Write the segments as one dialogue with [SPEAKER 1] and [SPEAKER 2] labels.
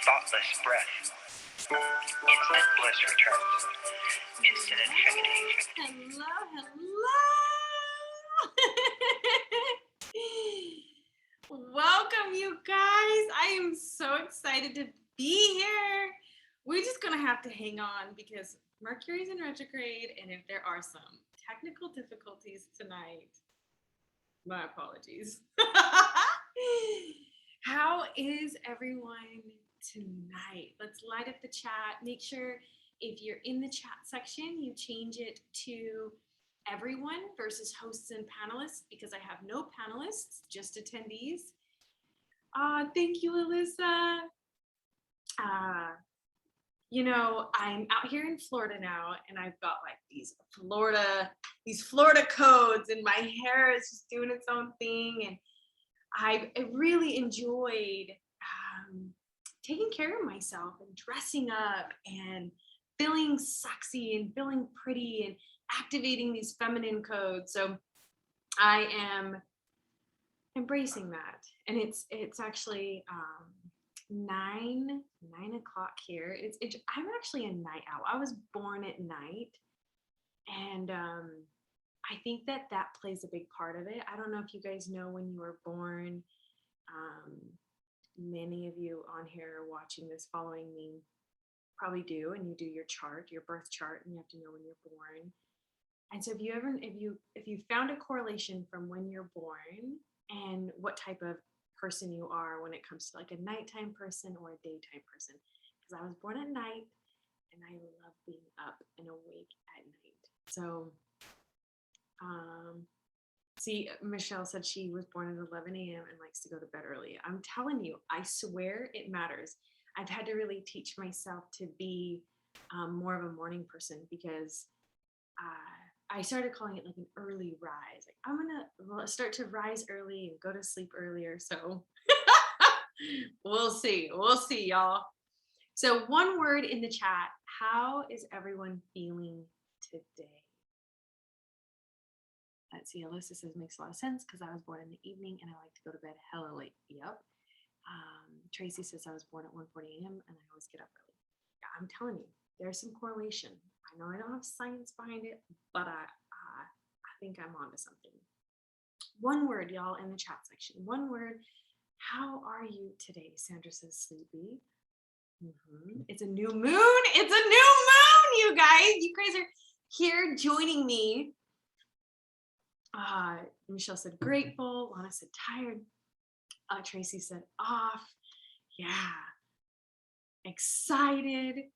[SPEAKER 1] Thoughtless breath. Instant bliss returns. Instant infinity.
[SPEAKER 2] Hello. Welcome, you guys. I am so excited to be here. We're just going to have to hang on because Mercury's in retrograde, and if there are some technical difficulties tonight, my apologies. How is everyone tonight? Let's light up the chat. Make sure if you're in the chat section, you change it to everyone versus hosts and panelists, because I have no panelists, just attendees. Thank you, Alyssa. You know, I'm out here in Florida now, and I've got like these Florida codes, and my hair is just doing its own thing, and I really enjoyed taking care of myself and dressing up and feeling sexy and feeling pretty and activating these feminine codes. So I am embracing that, and it's actually 9 o'clock here. I'm actually a night owl. I was born at night, and I think that plays a big part of it. I don't know if you guys know when you were born. Many of you on here watching this, following me, probably do, and you do your chart, your birth chart, and you have to know when you're born. And so if you found a correlation from when you're born and what type of person you are when it comes to like a nighttime person or a daytime person, because I was born at night and I love being up and awake at night. So see, Michelle said she was born at 11 a.m. and likes to go to bed early. I'm telling you, I swear it matters. I've had to really teach myself to be more of a morning person, because I started calling it like an early rise. Like, I'm gonna start to rise early and go to sleep earlier. So we'll see, y'all. So one word in the chat: how is everyone feeling today? Let's see, Alyssa says makes a lot of sense because I was born in the evening and I like to go to bed hella late. Yep. Tracy says I was born at 1:40 a.m. and I always get up early. Yeah, I'm telling you, there's some correlation. I know I don't have science behind it, but I think I'm onto something. One word, y'all, in the chat section. One word. How are you today? Sandra says sleepy. It's a new moon. It's a new moon, you guys. You guys are here joining me. Michelle said grateful. Lana said tired. Tracy said off. Yeah. Excited.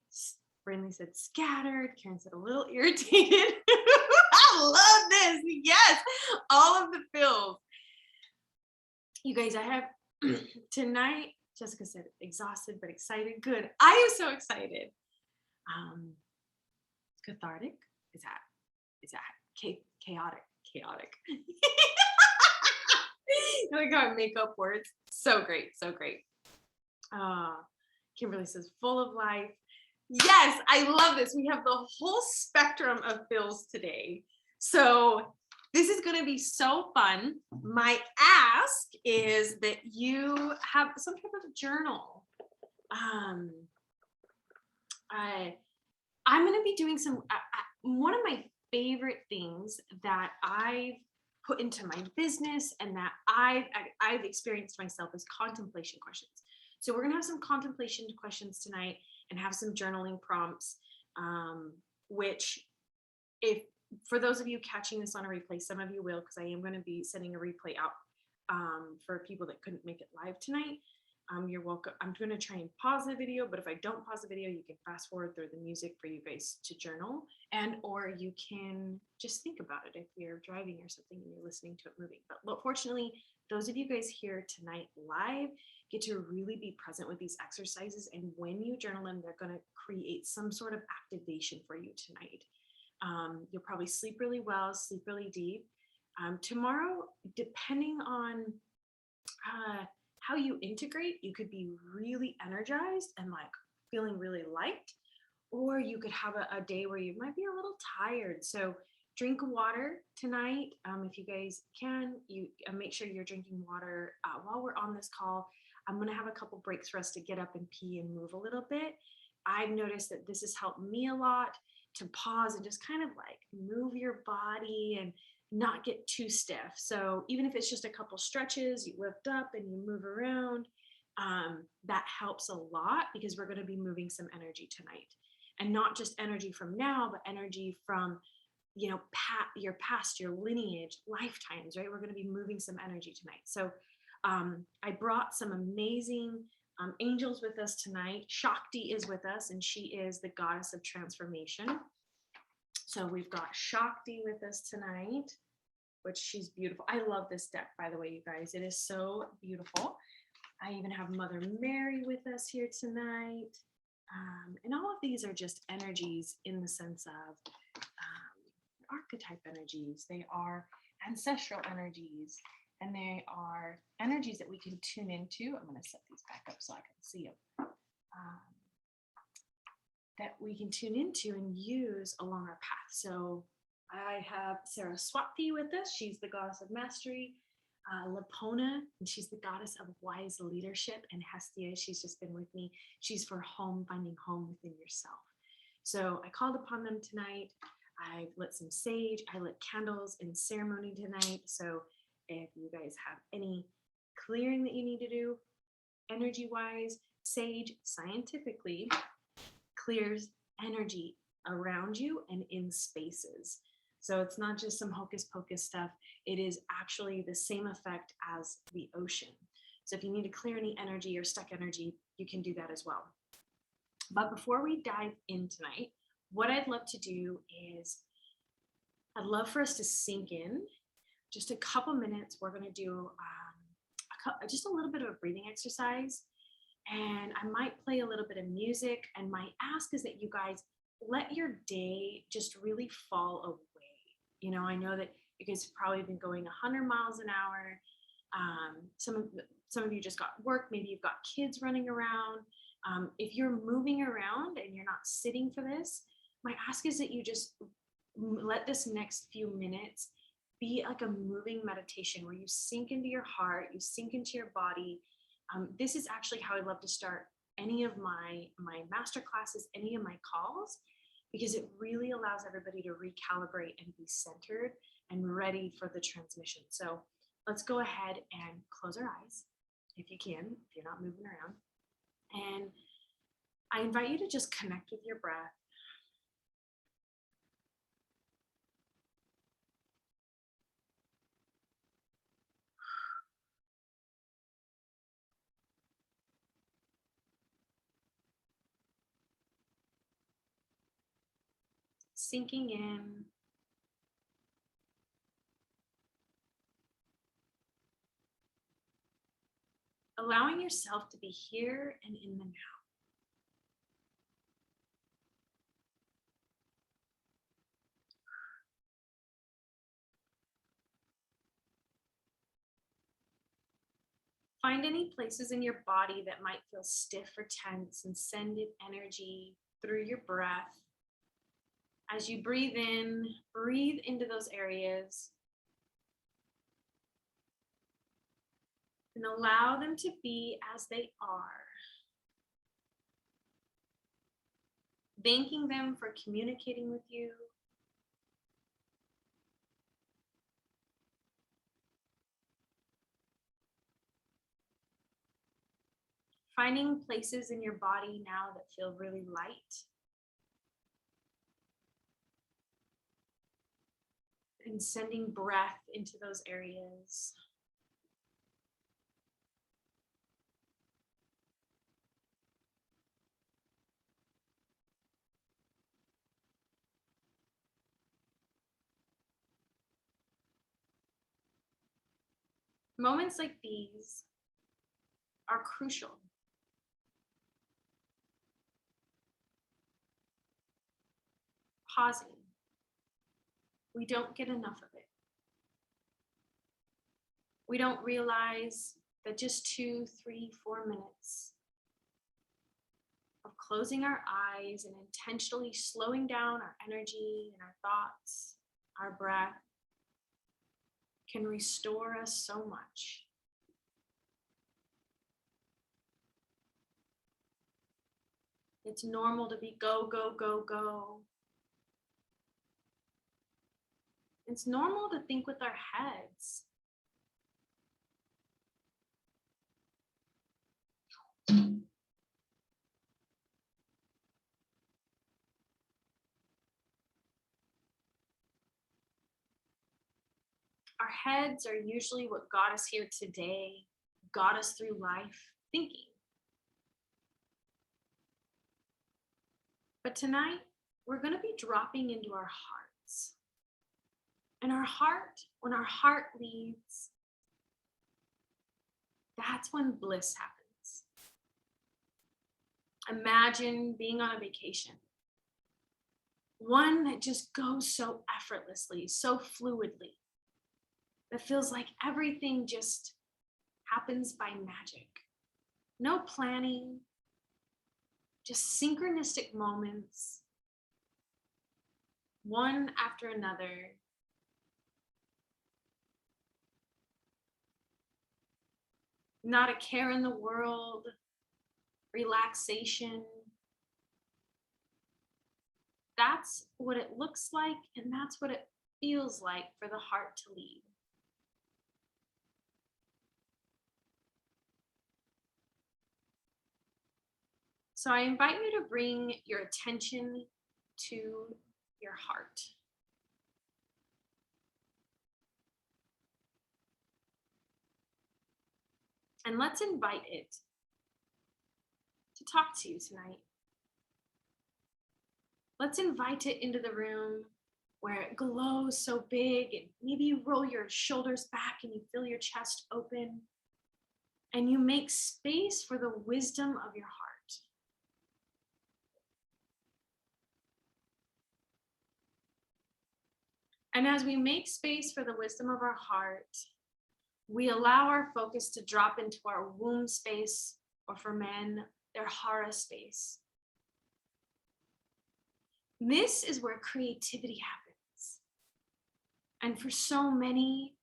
[SPEAKER 2] Brindley said scattered. Karen said a little irritated. I love this. Yes. All of the feels. You guys, I have tonight, Jessica said exhausted but excited. Good. I am so excited. Cathartic. Is that chaotic? Chaotic. Like how I make up words. So great. Kimberly says full of life. Yes, I love this. We have the whole spectrum of feels today. So this is going to be so fun. My ask is that you have some type of journal. I'm going to be doing some, one of my favorite things that I've put into my business and that I've experienced myself is contemplation questions. So we're going to have some contemplation questions tonight and have some journaling prompts, which if for those of you catching this on a replay, some of you will, because I am going to be sending a replay out for people that couldn't make it live tonight. You're welcome. I'm going to try and pause the video, but if I don't pause the video, you can fast forward through the music for you guys to journal, and or you can just think about it if you're driving or something and you're listening to it moving. But fortunately, those of you guys here tonight live get to really be present with these exercises, and when you journal them, they're going to create some sort of activation for you tonight. You'll probably sleep really well, sleep really deep. Tomorrow, depending on how you integrate, you could be really energized and like feeling really light, or you could have a day where you might be a little tired. So drink water tonight. If you guys can, you make sure you're drinking water while we're on this call. I'm going to have a couple breaks for us to get up and pee and move a little bit. I've noticed that this has helped me a lot to pause and just kind of like move your body and not get too stiff. So even if it's just a couple stretches, you lift up and you move around, that helps a lot because we're going to be moving some energy tonight. And not just energy from now, but energy from, you know, your past, your lineage, lifetimes, right? We're going to be moving some energy tonight. So I brought some amazing angels with us tonight. Shakti is with us, and she is the goddess of transformation. So we've got Shakti with us tonight, which she's beautiful. I love this deck, by the way, you guys. It is so beautiful. I even have Mother Mary with us here tonight. And all of these are just energies in the sense of archetype energies. They are ancestral energies, and they are energies that we can tune into. I'm going to set these back up so I can see them. That we can tune into and use along our path. So I have Saraswati with us. She's the goddess of mastery. Lapona, and she's the goddess of wise leadership. And Hestia, she's just been with me. She's for home, finding home within yourself. So I called upon them tonight. I've lit some sage. I lit candles in ceremony tonight. So if you guys have any clearing that you need to do, energy-wise, sage scientifically clears energy around you and in spaces. So it's not just some hocus pocus stuff. It is actually the same effect as the ocean. So if you need to clear any energy or stuck energy, you can do that as well. But before we dive in tonight, what I'd love to do is I'd love for us to sink in just a couple minutes. We're going to do just a little bit of a breathing exercise. And I might play a little bit of music. And my ask is that you guys let your day just really fall away. You know, I know that you guys have probably been going 100 miles an hour. Some of you just got work. Maybe you've got kids running around. If you're moving around and you're not sitting for this, my ask is that you just let this next few minutes be like a moving meditation where you sink into your heart, you sink into your body. This is actually how I love to start any of my master classes, any of my calls, because it really allows everybody to recalibrate and be centered and ready for the transmission. So let's go ahead and close our eyes if you can, if you're not moving around. And I invite you to just connect with your breath. Sinking in. Allowing yourself to be here and in the now. Find any places in your body that might feel stiff or tense and send in energy through your breath. As you breathe in, breathe into those areas and allow them to be as they are. Thanking them for communicating with you. Finding places in your body now that feel really light. And sending breath into those areas. Moments like these are crucial. Pausing, we don't get enough of it. We don't realize that just 2, 3, 4 minutes of closing our eyes and intentionally slowing down our energy and our thoughts, our breath, can restore us so much. It's normal to be go, go, go, go. It's normal to think with our heads. Our heads are usually what got us here today, got us through life thinking. But tonight, we're going to be dropping into our hearts. And our heart, when our heart leads, that's when bliss happens. Imagine being on a vacation, one that just goes so effortlessly, so fluidly, that feels like everything just happens by magic. No planning, just synchronistic moments, one after another. Not a care in the world, relaxation. That's what it looks like, and that's what it feels like for the heart to lead. So I invite you to bring your attention to your heart. And let's invite it to talk to you tonight. Let's invite it into the room where it glows so big, and maybe you roll your shoulders back and you feel your chest open, and you make space for the wisdom of your heart. And as we make space for the wisdom of our heart, we allow our focus to drop into our womb space, or for men, their hara space. This is where creativity happens. And for so many,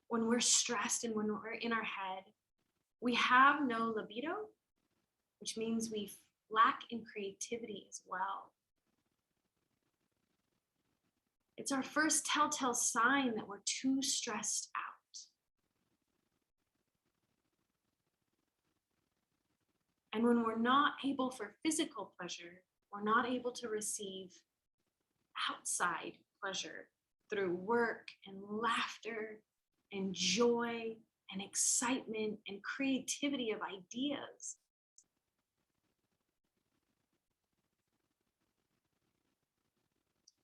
[SPEAKER 2] when we're stressed and when we're in our head, we have no libido, which means we lack in creativity as well. It's our first telltale sign that we're too stressed out. And when we're not able for physical pleasure, we're not able to receive outside pleasure through work and laughter and joy and excitement and creativity of ideas.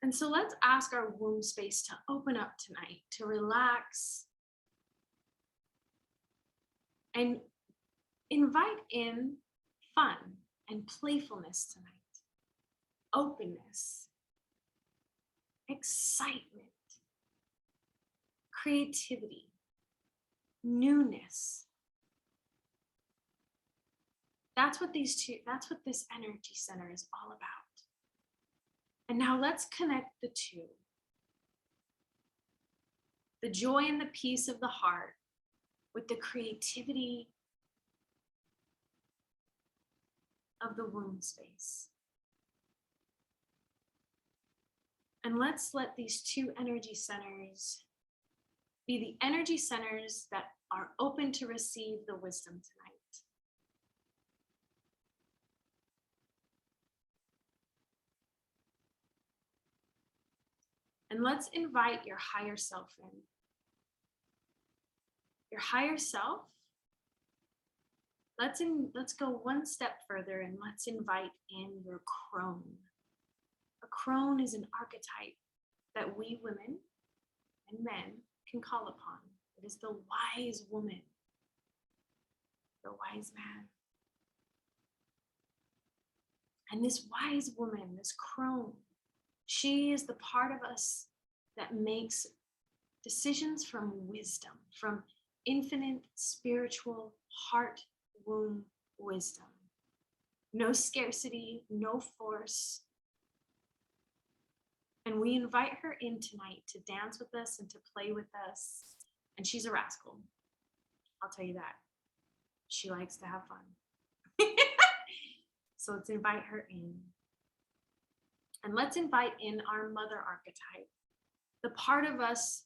[SPEAKER 2] And so let's ask our womb space to open up tonight, to relax, and invite in fun and playfulness tonight, openness, excitement, creativity, newness. That's what this energy center is all about. And now let's connect the two. The joy and the peace of the heart with the creativity of the womb space. And let's let these two energy centers be the energy centers that are open to receive the wisdom tonight. And let's invite your higher self in. Your higher self, let's go one step further and let's invite in your crone. A crone is an archetype that we women and men can call upon. It is the wise woman, the wise man. And this wise woman, this crone, she is the part of us that makes decisions from wisdom, from infinite spiritual heart womb wisdom. No scarcity, no force. And we invite her in tonight to dance with us and to play with us. And she's a rascal. I'll tell you that. She likes to have fun. So let's invite her in. And let's invite in our mother archetype, the part of us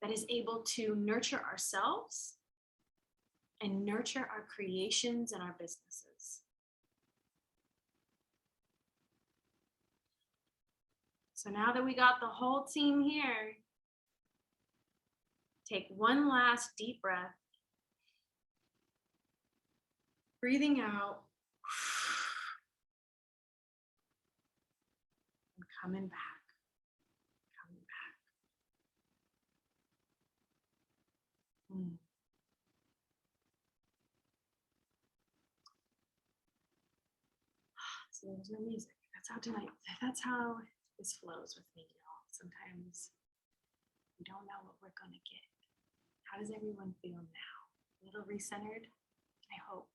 [SPEAKER 2] that is able to nurture ourselves and nurture our creations and our businesses. So now that we got the whole team here, take one last deep breath. Breathing out. And coming back. Coming back. So there's no music. That's how tonight, that's how this flows with me, y'all. Sometimes we don't know what we're gonna get. How does everyone feel now? A little recentered? I hope.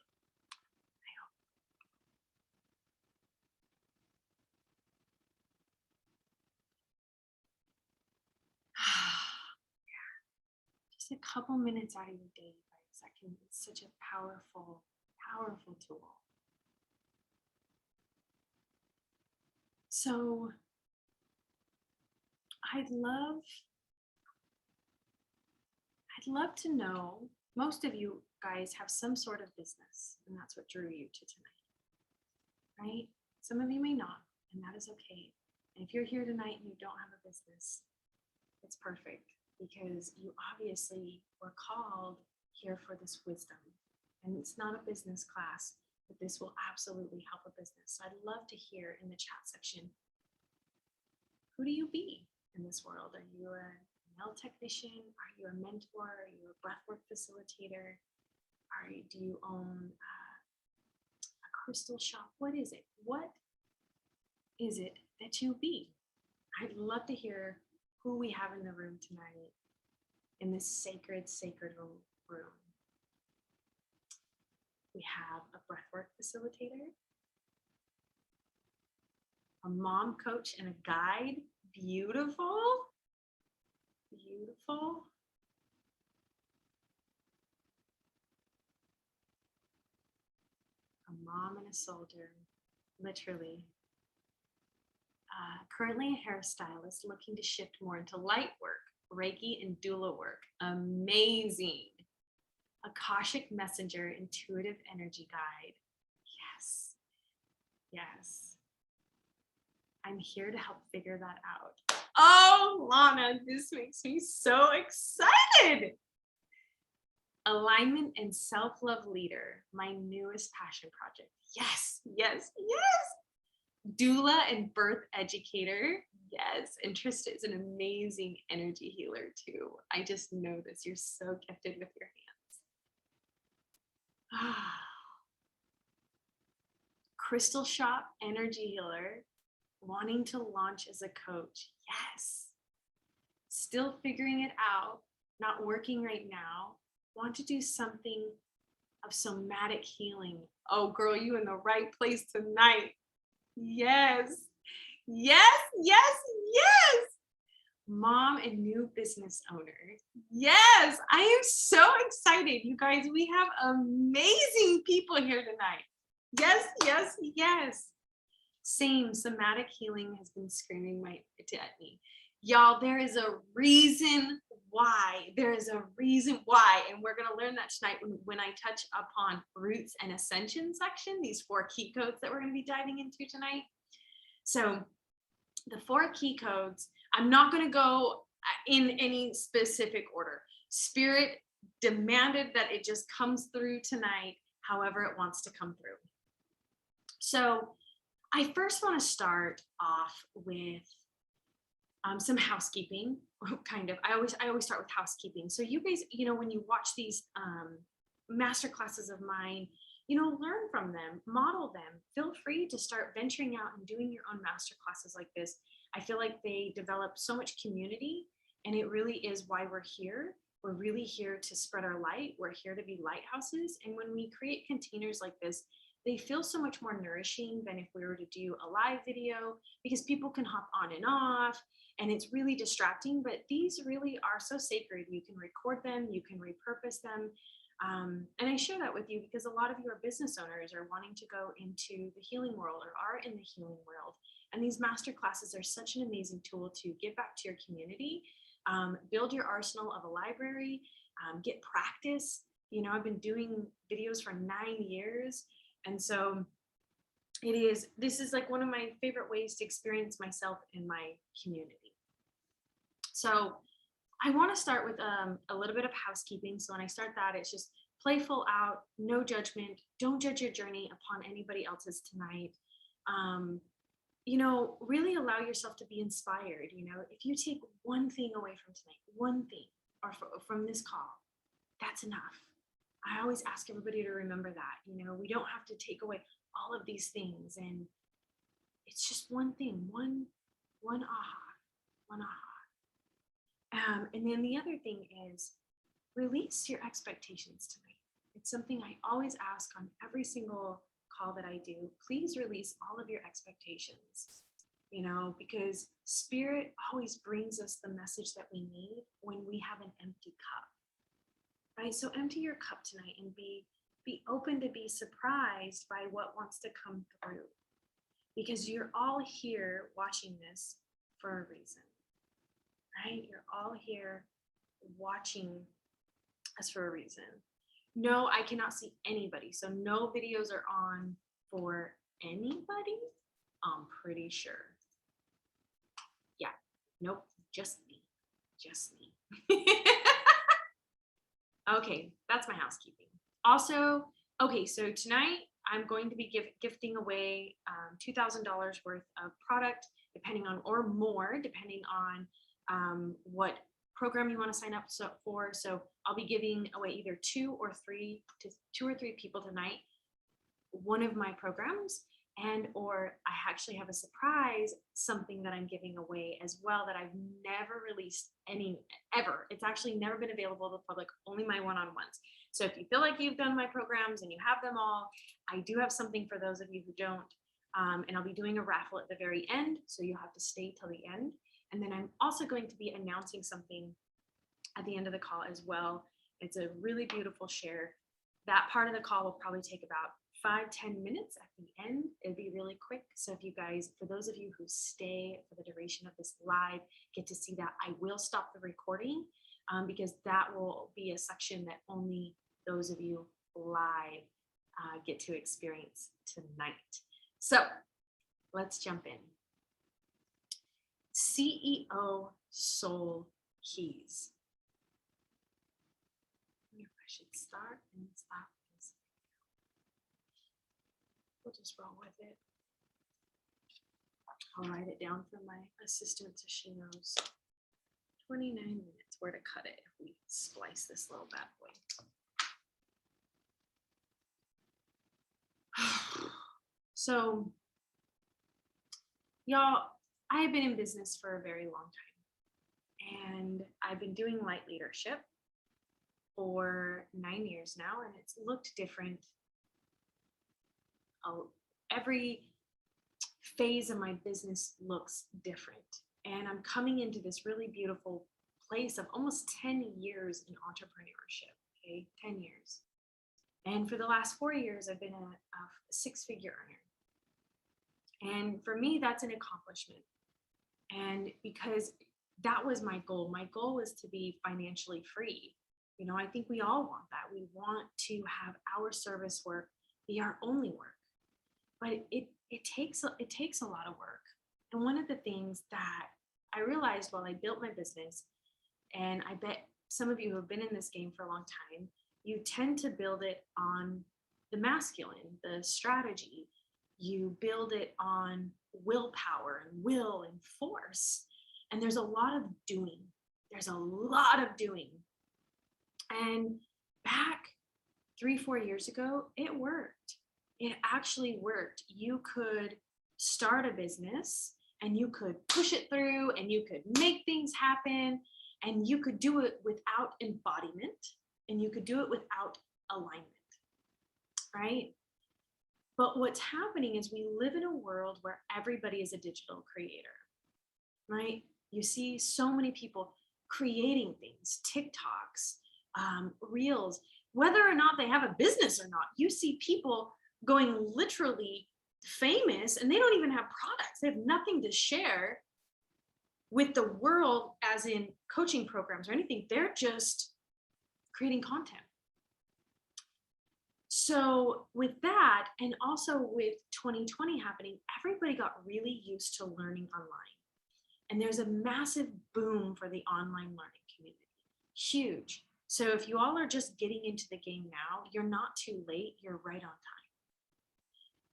[SPEAKER 2] Just a couple minutes out of your day, guys. It's such a powerful, powerful tool. So I'd love to know, most of you guys have some sort of business, and that's what drew you to tonight, right? Some of you may not, and that is okay. And if you're here tonight and you don't have a business, it's perfect, because you obviously were called here for this wisdom. And it's not a business class, but this will absolutely help a business. So I'd love to hear in the chat section, who do you be in this world? Are you a nail technician? Are you a mentor? Are you a breathwork facilitator? Do you own a crystal shop? What is it? What is it that you be? I'd love to hear who we have in the room tonight, in this sacred, sacred room. We have a breathwork facilitator, a mom coach and a guide. Beautiful. Beautiful. A mom and a soldier, literally. Currently a hairstylist looking to shift more into light work, Reiki and doula work. Amazing. Akashic messenger, intuitive energy guide. Yes. Yes. I'm here to help figure that out. Oh, Lana, this makes me so excited. Alignment and self-love leader, my newest passion project. Yes, yes, yes. Doula and birth educator. Yes, and Trista is an amazing energy healer too. I just know this. You're so gifted with your hands. Crystal shop energy healer, wanting to launch as a coach. Yes. Still figuring it out, not working right now. Want to do something of somatic healing. Oh, girl, you in the right place tonight. Yes. Yes, yes, yes. Mom and new business owner. Yes, I am so excited. You guys, we have amazing people here tonight. Yes, yes, yes. Same, somatic healing has been screaming at me. Y'all, there is a reason why. There is a reason why. And we're going to learn that tonight when I touch upon roots and ascension section, these 4 key codes that we're going to be diving into tonight. So the 4 key codes, I'm not going to go in any specific order. Spirit demanded that it just comes through tonight, however it wants to come through. So I first want to start off with some housekeeping, kind of. I always start with housekeeping. So you guys, when you watch these master classes of mine, learn from them, model them. Feel free to start venturing out and doing your own master classes like this. I feel like they develop so much community And it really is why we're here. We're really here to spread our light. We're here to be lighthouses. And when we create containers like this, they feel so much more nourishing than if we were to do a live video, because people can hop on and off and it's really distracting. But these really are so sacred. You can record them, you can repurpose them. And I share that with you because a lot of you are business owners or wanting to go into the healing world or are in the healing world. And these master classes are such an amazing tool to give back to your community, build your arsenal of a library, get practice. You know, I've been doing videos for 9 years. And so this is like one of my favorite ways to experience myself in my community. So I want to start with a little bit of housekeeping. So when I start that, it's just playful out, no judgment. Don't judge your journey upon anybody else's tonight. You know, really allow yourself to be inspired. You know, if you take one thing away from tonight, one thing, or from this call, that's enough. I always ask everybody to remember that. You know, we don't have to take away all of these things, and it's just one thing, one aha. And then the other thing is release your expectations tonight. It's something I always ask on every single call that I do. Please release all of your expectations, you know, because spirit always brings us the message that we need when we have an empty cup, right? So empty your cup tonight and be open to be surprised by what wants to come through, because you're all here watching this for a reason, right? You're all here watching us for a reason. No, I cannot see anybody. So no videos are on for anybody. I'm pretty sure. Yeah, nope, just me. Okay, that's my housekeeping. Also, okay, so tonight I'm going to be gifting away $2,000 worth of product, depending on, or more, depending on what program you want to sign up for. So I'll be giving away either two or three people tonight one of my programs, and or I actually have a surprise, something that I'm giving away as well that I've never released ever. It's actually never been available to the public, only my one-on-ones. So if you feel like you've done my programs and you have them all, I do have something for those of you who don't. And I'll be doing a raffle at the very end, so you'll have to stay till the end. And then I'm also going to be announcing something at the end of the call as well. It's a really beautiful share. That part of the call will probably take about 5-10 minutes at the end. It'll be really quick. So if you guys, for those of you who stay for the duration of this live, get to see that, I will stop the recording because that will be a section that only those of you live get to experience tonight. So let's jump in. CEO Soul Keys. I wonder if I should start and stop this. We'll just roll with it. I'll write it down for my assistant so she knows 29 minutes where to cut it if we splice this little bad boy. So, y'all, I have been in business for a very long time, and I've been doing light leadership for 9 years now, and it's looked different. Every phase of my business looks different, and I'm coming into this really beautiful place of almost 10 years in entrepreneurship. Okay, 10 years. And for the last 4 years, I've been a six-figure earner. And for me, that's an accomplishment. And because that was my goal was to be financially free. You know, I think we all want that. We want to have our service work be our only work. But it takes a lot of work. And one of the things that I realized while I built my business, and I bet some of you who have been in this game for a long time, you tend to build it on the masculine, the strategy. You build it on willpower and will and force. And there's a lot of doing. And back 3-4 years ago, it worked. It actually worked. You could start a business and you could push it through and you could make things happen And you could do it without embodiment, and you could do it without alignment, right? But what's happening is we live in a world where everybody is a digital creator, right? You see so many people creating things, TikToks, Reels, whether or not they have a business or not. You see people going literally famous and they don't even have products, they have nothing to share with the world, as in coaching programs or anything. They're just creating content. So with that, and also with 2020 happening, everybody got really used to learning online. And there's a massive boom for the online learning community. Huge. So if you all are just getting into the game now, you're not too late, you're right on time.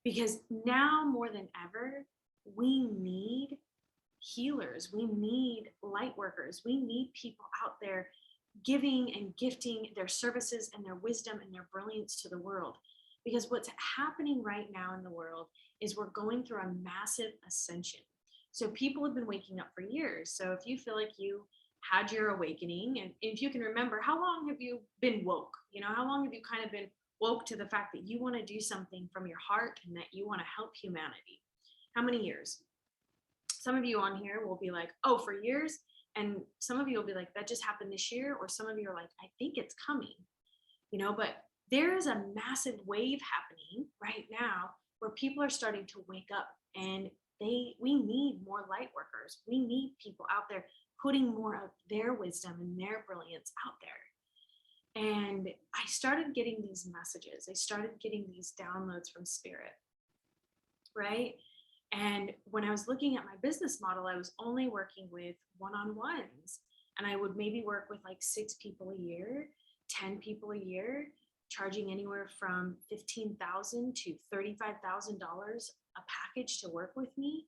[SPEAKER 2] Because now more than ever, we need healers, we need light workers, we need people out there giving and gifting their services and their wisdom and their brilliance to the world. Because what's happening right now in the world is we're going through a massive ascension. So people have been waking up for years. So if you feel like you had your awakening, and if you can remember, how long have you been woke? You know, how long have you kind of been woke to the fact that you want to do something from your heart and that you want to help humanity? How many years? Some of you on here will be like, oh, for years. And some of you will be like, that just happened this year. Or some of you are like, I think it's coming, you know, but there is a massive wave happening right now where people are starting to wake up, and we need more light workers. We need people out there putting more of their wisdom and their brilliance out there. And I started getting these messages. I started getting these downloads from spirit, right? And when I was looking at my business model, I was only working with one-on-ones, and I would maybe work with like 6 people a year, 10 people a year, charging anywhere from $15,000 to $35,000 a package to work with me.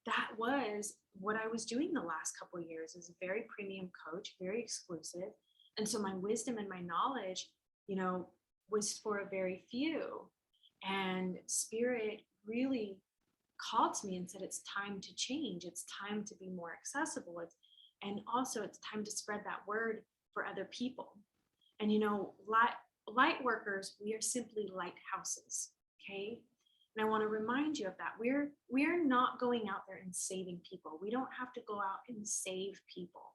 [SPEAKER 2] That was what I was doing the last couple of years, as a very premium coach, very exclusive. And so my wisdom and my knowledge, you know, was for a very few. And spirit really called to me and said, it's time to change. It's time to be more accessible. And also it's time to spread that word for other people. And, you know, light workers, we are simply lighthouses. Okay. And I want to remind you of that. We're not going out there and saving people. We don't have to go out and save people.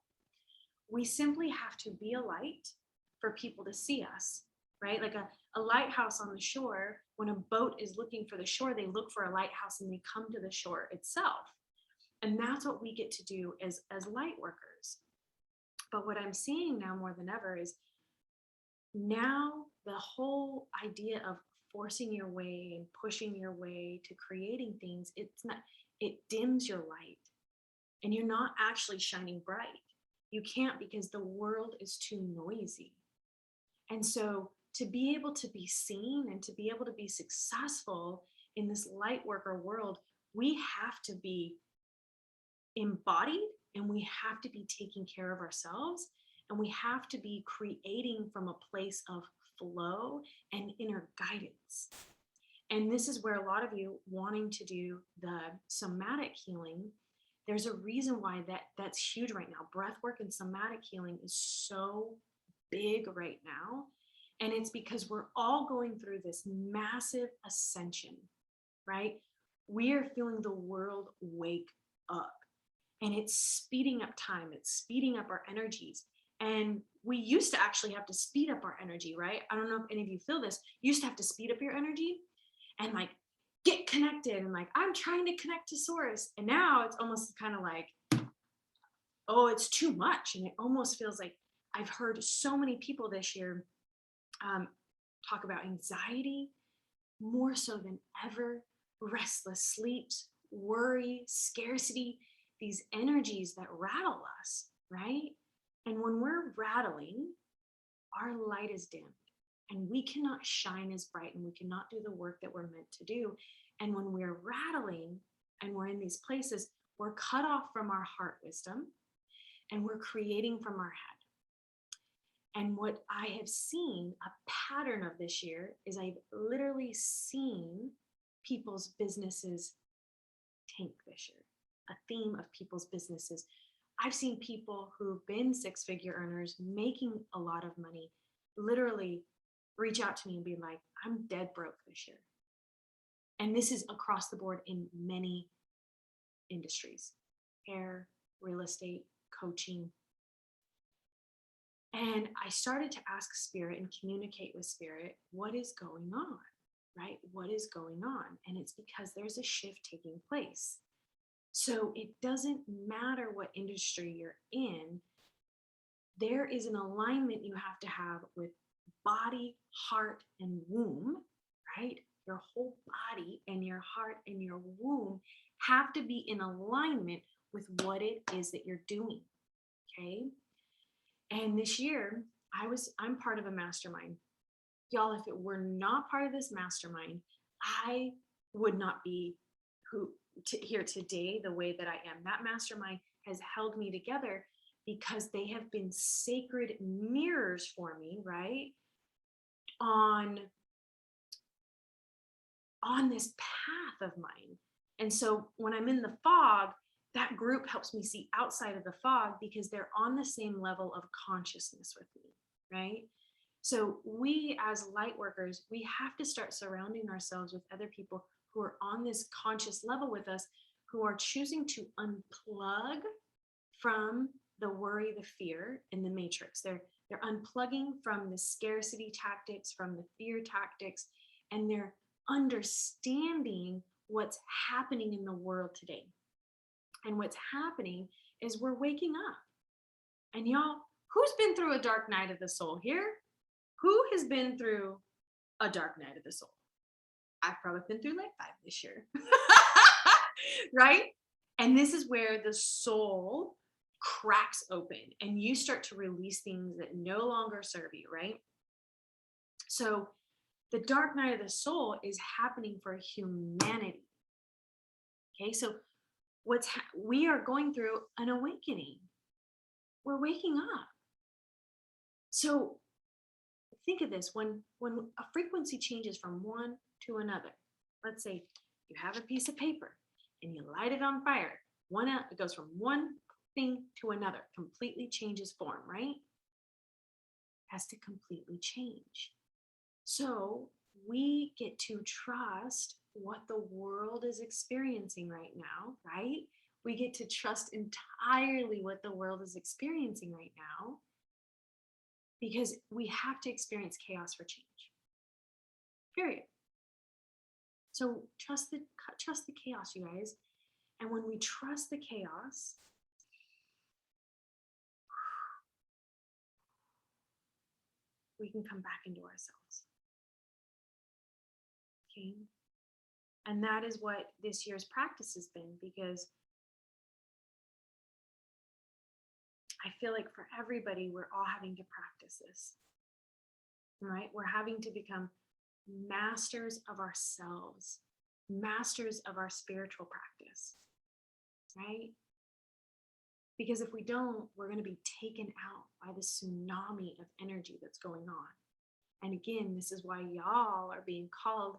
[SPEAKER 2] We simply have to be a light for people to see us, right? Like a lighthouse on the shore, when a boat is looking for the shore, they look for a lighthouse and they come to the shore itself. And that's what we get to do as light workers. But what I'm seeing now more than ever is now the whole idea of forcing your way and pushing your way to creating things, it dims your light and you're not actually shining bright. You can't, because the world is too noisy. And so to be able to be seen and to be able to be successful in this light worker world, we have to be embodied, and we have to be taking care of ourselves, and we have to be creating from a place of flow and inner guidance. And this is where a lot of you wanting to do the somatic healing, there's a reason why that's huge right now. Breath work and somatic healing is so big right now. And it's because we're all going through this massive ascension, right? We are feeling the world wake up, and it's speeding up time. It's speeding up our energies. And we used to actually have to speed up our energy, right? I don't know if any of you feel this. You used to have to speed up your energy and like get connected and like, I'm trying to connect to source. And now it's almost kind of like, oh, it's too much. And it almost feels like I've heard so many people this year talk about anxiety more so than ever, restless sleeps, worry, scarcity, these energies that rattle us, right? And when we're rattling, our light is dimmed and we cannot shine as bright and we cannot do the work that we're meant to do. And when we're rattling and we're in these places, we're cut off from our heart wisdom and we're creating from our head. And what I have seen a pattern of this year is I've literally seen people's businesses tank this year. A theme of people's businesses I've seen people who've been six-figure earners making a lot of money literally reach out to me and be like, I'm dead broke this year. And this is across the board in many industries, hair, real estate, coaching. And I started to ask Spirit and communicate with Spirit, what is going on, right? What is going on? And it's because there's a shift taking place. So it doesn't matter what industry you're in, there is an alignment you have to have with body, heart, and womb, right? Your whole body and your heart and your womb have to be in alignment with what it is that you're doing, okay? And this year, I'm part of a mastermind. Y'all, if it were not part of this mastermind, I would not be here today the way that I am. That mastermind has held me together because they have been sacred mirrors for me, right? On this path of mine. And so when I'm in the fog, that group helps me see outside of the fog because they're on the same level of consciousness with me, right? So we as light workers, we have to start surrounding ourselves with other people who are on this conscious level with us, who are choosing to unplug from the worry, the fear, and the matrix. They're unplugging from the scarcity tactics, from the fear tactics, and they're understanding what's happening in the world today. And what's happening is we're waking up. And y'all, who's been through a dark night of the soul here? Who has been through a dark night of the soul? I've probably been through like 5 this year, right? And this is where the soul cracks open and you start to release things that no longer serve you, right? So the dark night of the soul is happening for humanity. Okay, so we are going through an awakening. We're waking up. So think of this, when a frequency changes from one to another, let's say you have a piece of paper and you light it on fire, it goes from one thing to another, completely changes form, right? Has to completely change. So we get to trust what the world is experiencing right now, right? We get to trust entirely what the world is experiencing right now, because we have to experience chaos for change. Period. So trust the chaos, you guys. And when we trust the chaos, we can come back into ourselves. Okay? And that is what this year's practice has been, because I feel like for everybody, we're all having to practice this, right? We're having to become masters of ourselves, masters of our spiritual practice, right? Because if we don't, we're going to be taken out by the tsunami of energy that's going on. And again, this is why y'all are being called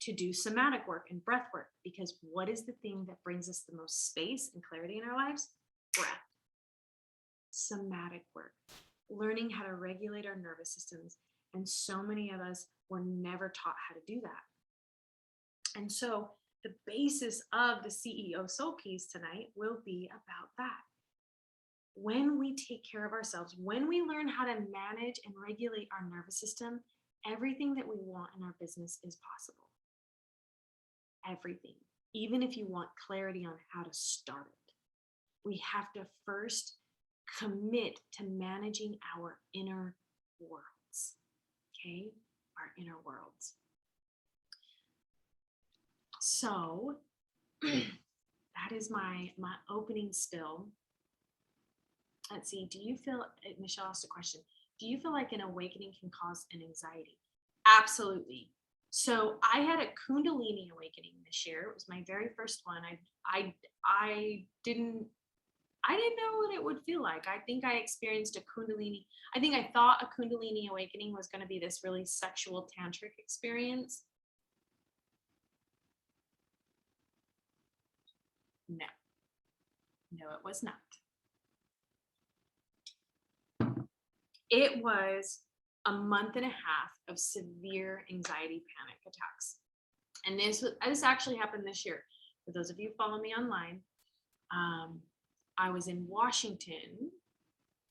[SPEAKER 2] to do somatic work and breath work, because what is the thing that brings us the most space and clarity in our lives? Breath. Somatic work, learning how to regulate our nervous systems. And so many of us were never taught how to do that. And so the basis of the CEO Soul Keys tonight will be about that. When we take care of ourselves, when we learn how to manage and regulate our nervous system, everything that we want in our business is possible. Everything. Even if you want clarity on how to start it, we have to first commit to managing our inner worlds. Okay? Our inner worlds. So that is my opening spill. Let's see. Michelle asked a question. Do you feel like an awakening can cause an anxiety? Absolutely. So I had a Kundalini awakening this year. It was my very first one. I didn't know what it would feel like. I think I experienced a Kundalini. I think I thought a Kundalini awakening was going to be this really sexual tantric experience. No, it was not. It was a month and a half of severe anxiety panic attacks. And this actually happened this year. For those of you who follow me online, um, I was in Washington,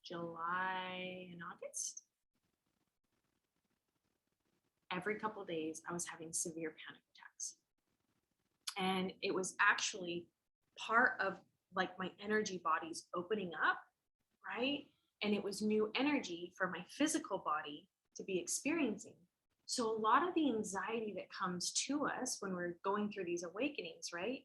[SPEAKER 2] July and August. Every couple of days, I was having severe panic attacks. And it was actually part of like my energy bodies opening up, right? And it was new energy for my physical body to be experiencing. So a lot of the anxiety that comes to us when we're going through these awakenings, right,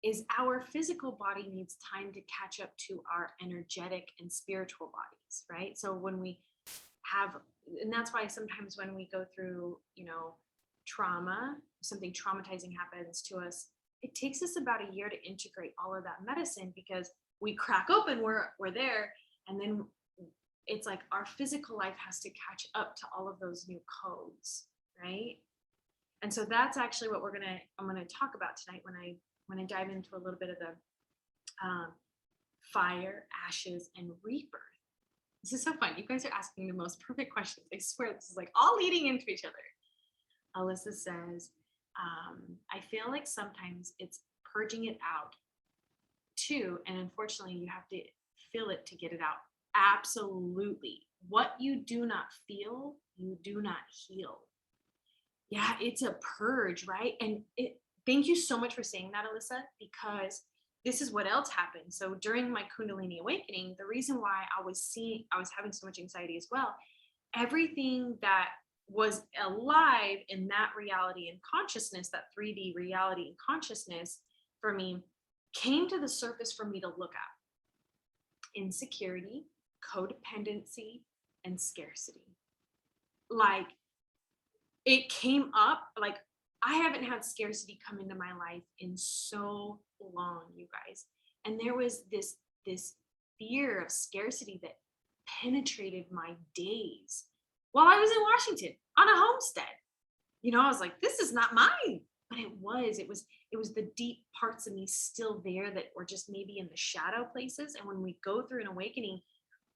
[SPEAKER 2] is our physical body needs time to catch up to our energetic and spiritual bodies, right? So when we have, and that's why sometimes when we go through, trauma, something traumatizing happens to us, it takes us about a year to integrate all of that medicine because we crack open, we're there, and then it's like our physical life has to catch up to all of those new codes, right? And so that's actually what I'm gonna talk about tonight when I dive into a little bit of the fire, ashes, and rebirth. This is so fun. You guys are asking the most perfect questions. I swear this is like all leading into each other. Alyssa says, I feel like sometimes it's purging it out too. And unfortunately, you have to feel it to get it out. Absolutely. What you do not feel, you do not heal. Yeah, it's a purge, right? And thank you so much for saying that, Alyssa, because this is what else happened. So during my Kundalini awakening, the reason why I was having so much anxiety as well, everything that was alive in that reality and consciousness, that 3D reality and consciousness for me, came to the surface for me to look at. Insecurity, codependency, and scarcity. Like, it came up, like, I haven't had scarcity come into my life in so long, you guys. And there was this fear of scarcity that penetrated my days while I was in Washington on a homestead. I was like, this is not mine. But it was the deep parts of me still there that were just maybe in the shadow places. And when we go through an awakening,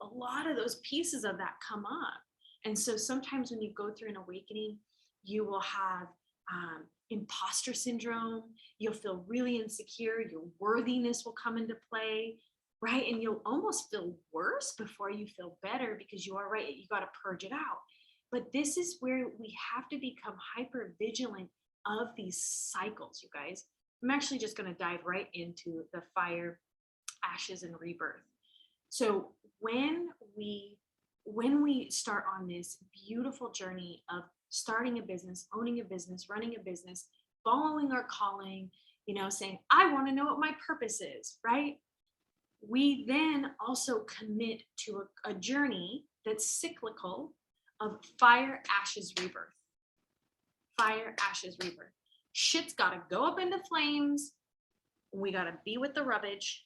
[SPEAKER 2] a lot of those pieces of that come up. And so sometimes when you go through an awakening, you will have imposter syndrome. You'll feel really insecure. Your worthiness will come into play, right? And you'll almost feel worse before you feel better because you are right. You got to purge it out. But this is where we have to become hyper vigilant of these cycles, you guys. I'm actually just going to dive right into the fire, ashes, and rebirth. So when we start on this beautiful journey of starting a business, owning a business, running a business, following our calling, saying, I want to know what my purpose is, right? We then also commit to a journey that's cyclical of fire, ashes, rebirth. Fire, ashes, rebirth. Shit's got to go up into flames. We got to be with the rubbish,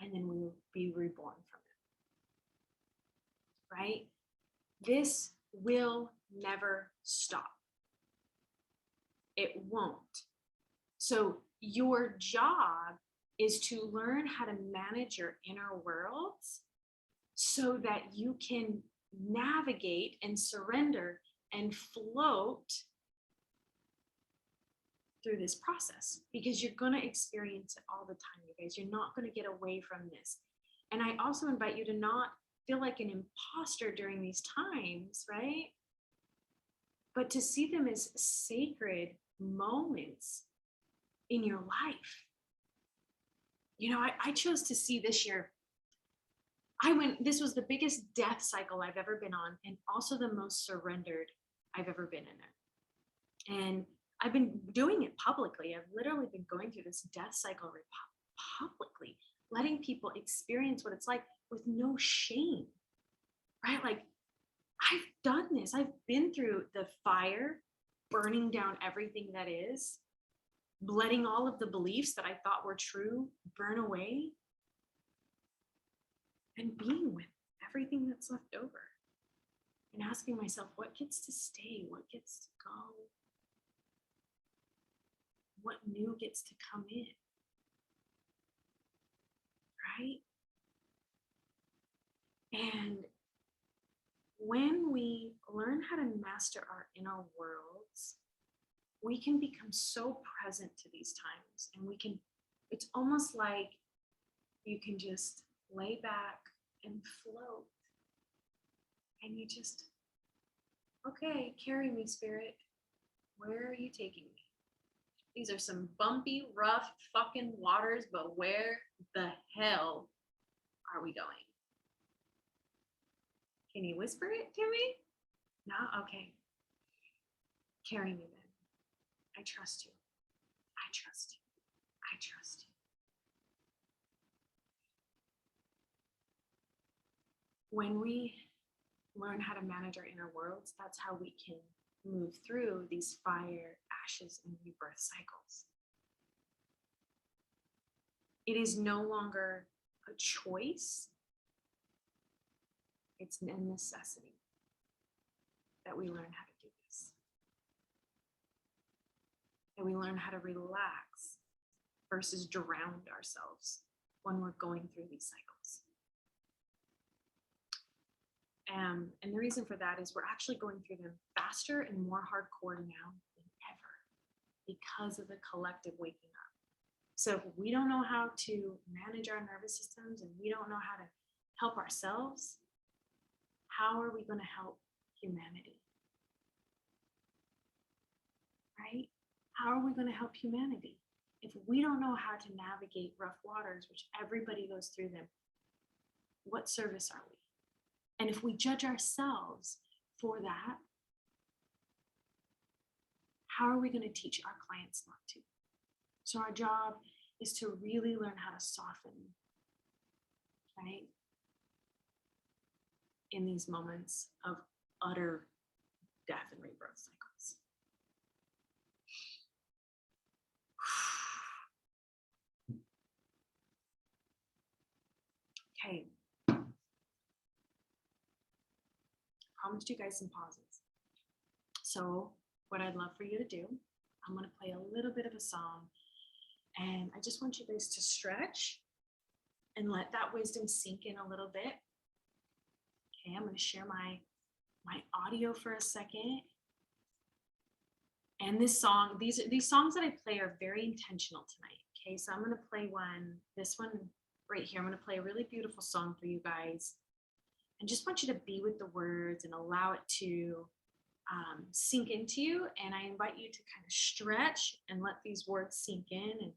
[SPEAKER 2] and then we will be reborn from it, right? This will never stop. It won't. So your job is to learn how to manage your inner worlds so that you can navigate and surrender and float through this process, because you're going to experience it all the time, you guys. You're not going to get away from this. And I also invite you to not feel like an imposter during these times, right? But to see them as sacred moments in your life. I chose to see this year. This was the biggest death cycle I've ever been on, and also the most surrendered I've ever been in it. And I've been doing it publicly. I've literally been going through this death cycle publicly, letting people experience what it's like with no shame, right? Like, I've done this. I've been through the fire, burning down everything that is, letting all of the beliefs that I thought were true burn away, and being with everything that's left over, and asking myself, what gets to stay? What gets to go? What new gets to come in? Right? And when we learn how to master our inner worlds, we can become so present to these times, and it's almost like you can just lay back and float, and you just, okay, carry me, spirit. Where are you taking me? These are some bumpy, rough fucking waters, but where the hell are we going? Can you whisper it to me? No? Okay. Carry me then. I trust you. I trust you. I trust you. When we learn how to manage our inner worlds, that's how we can move through these fire, ashes, and rebirth cycles. It is no longer a choice, it's a necessity that we learn how to do this. That we learn how to relax versus drown ourselves when we're going through these cycles. And the reason for that is we're actually going through them faster and more hardcore now than ever because of the collective waking up. So if we don't know how to manage our nervous systems and we don't know how to help ourselves, how are we going to help humanity? Right? How are we going to help humanity? If we don't know how to navigate rough waters, which everybody goes through them, what service are we? And if we judge ourselves for that, how are we going to teach our clients not to? So our job is to really learn how to soften, right? In these moments of utter death and rebirth cycles. Okay. Promised you guys some pauses. So what I'd love for you to do, I'm going to play a little bit of a song, and I just want you guys to stretch and let that wisdom sink in a little bit. Okay, I'm going to share my audio for a second. And this song, these songs that I play are very intentional tonight. Okay, so I'm going to play this one right here. I'm going to play a really beautiful song for you guys. And just want you to be with the words and allow it to sink into you. And I invite you to kind of stretch and let these words sink in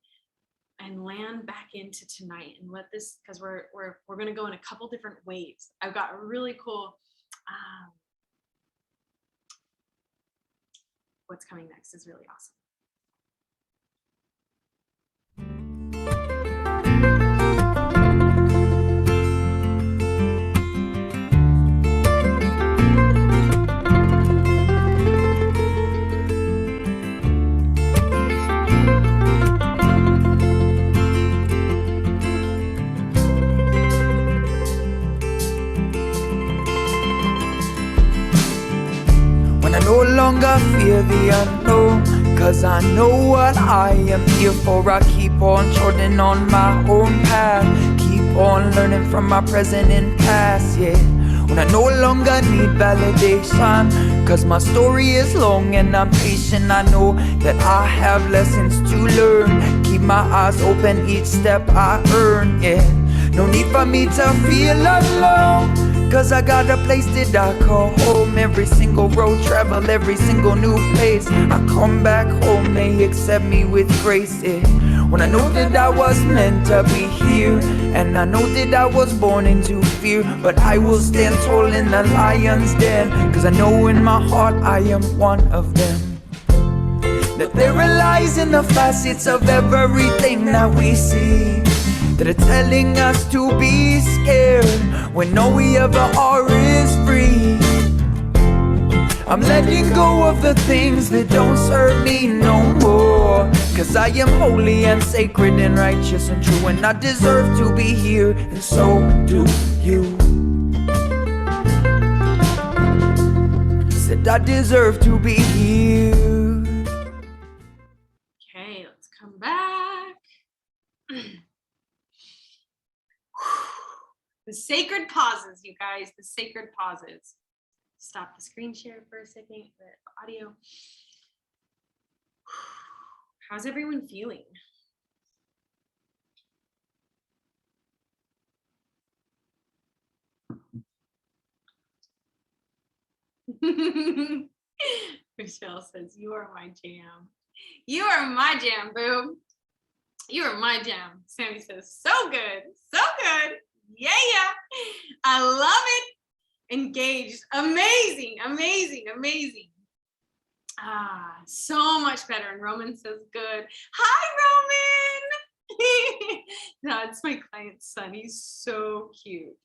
[SPEAKER 2] and land back into tonight, and let this, because we're going to go in a couple different waves. I've got a really cool what's coming next is really awesome.
[SPEAKER 3] No longer fear the unknown, cause I know what I am here for. I keep on trotting on my own path, keep on learning from my present and past, yeah. When I no longer need validation, cause my story is long and I'm patient. I know that I have lessons to learn, keep my eyes open each step I earn, yeah. No need for me to feel alone, cause I got a place that I call home. Every single road travel, every single new place I come back home, they accept me with grace, yeah. When I know that I was meant to be here, and I know that I was born into fear, but I will stand tall in the lion's den, cause I know in my heart I am one of them. That there are lies in the facets of everything that we see, that are telling us to be scared when all we ever are is free. I'm letting go of the things that don't serve me no more, cause I am holy and sacred and righteous and true, and I deserve to be here, and so do you. Said I deserve to be here.
[SPEAKER 2] Okay, let's come back. The sacred pauses, you guys, the sacred pauses. stop the screen share for a second, the audio. How's everyone feeling? Michelle says, you are my jam. You are my jam, boo. You are my jam. Sammy says, so good. So good. Yeah, yeah. I love it. Engaged. Amazing, amazing, amazing. Ah, so much better. And Roman says, good. Hi, Roman. That's my client's son. He's so cute.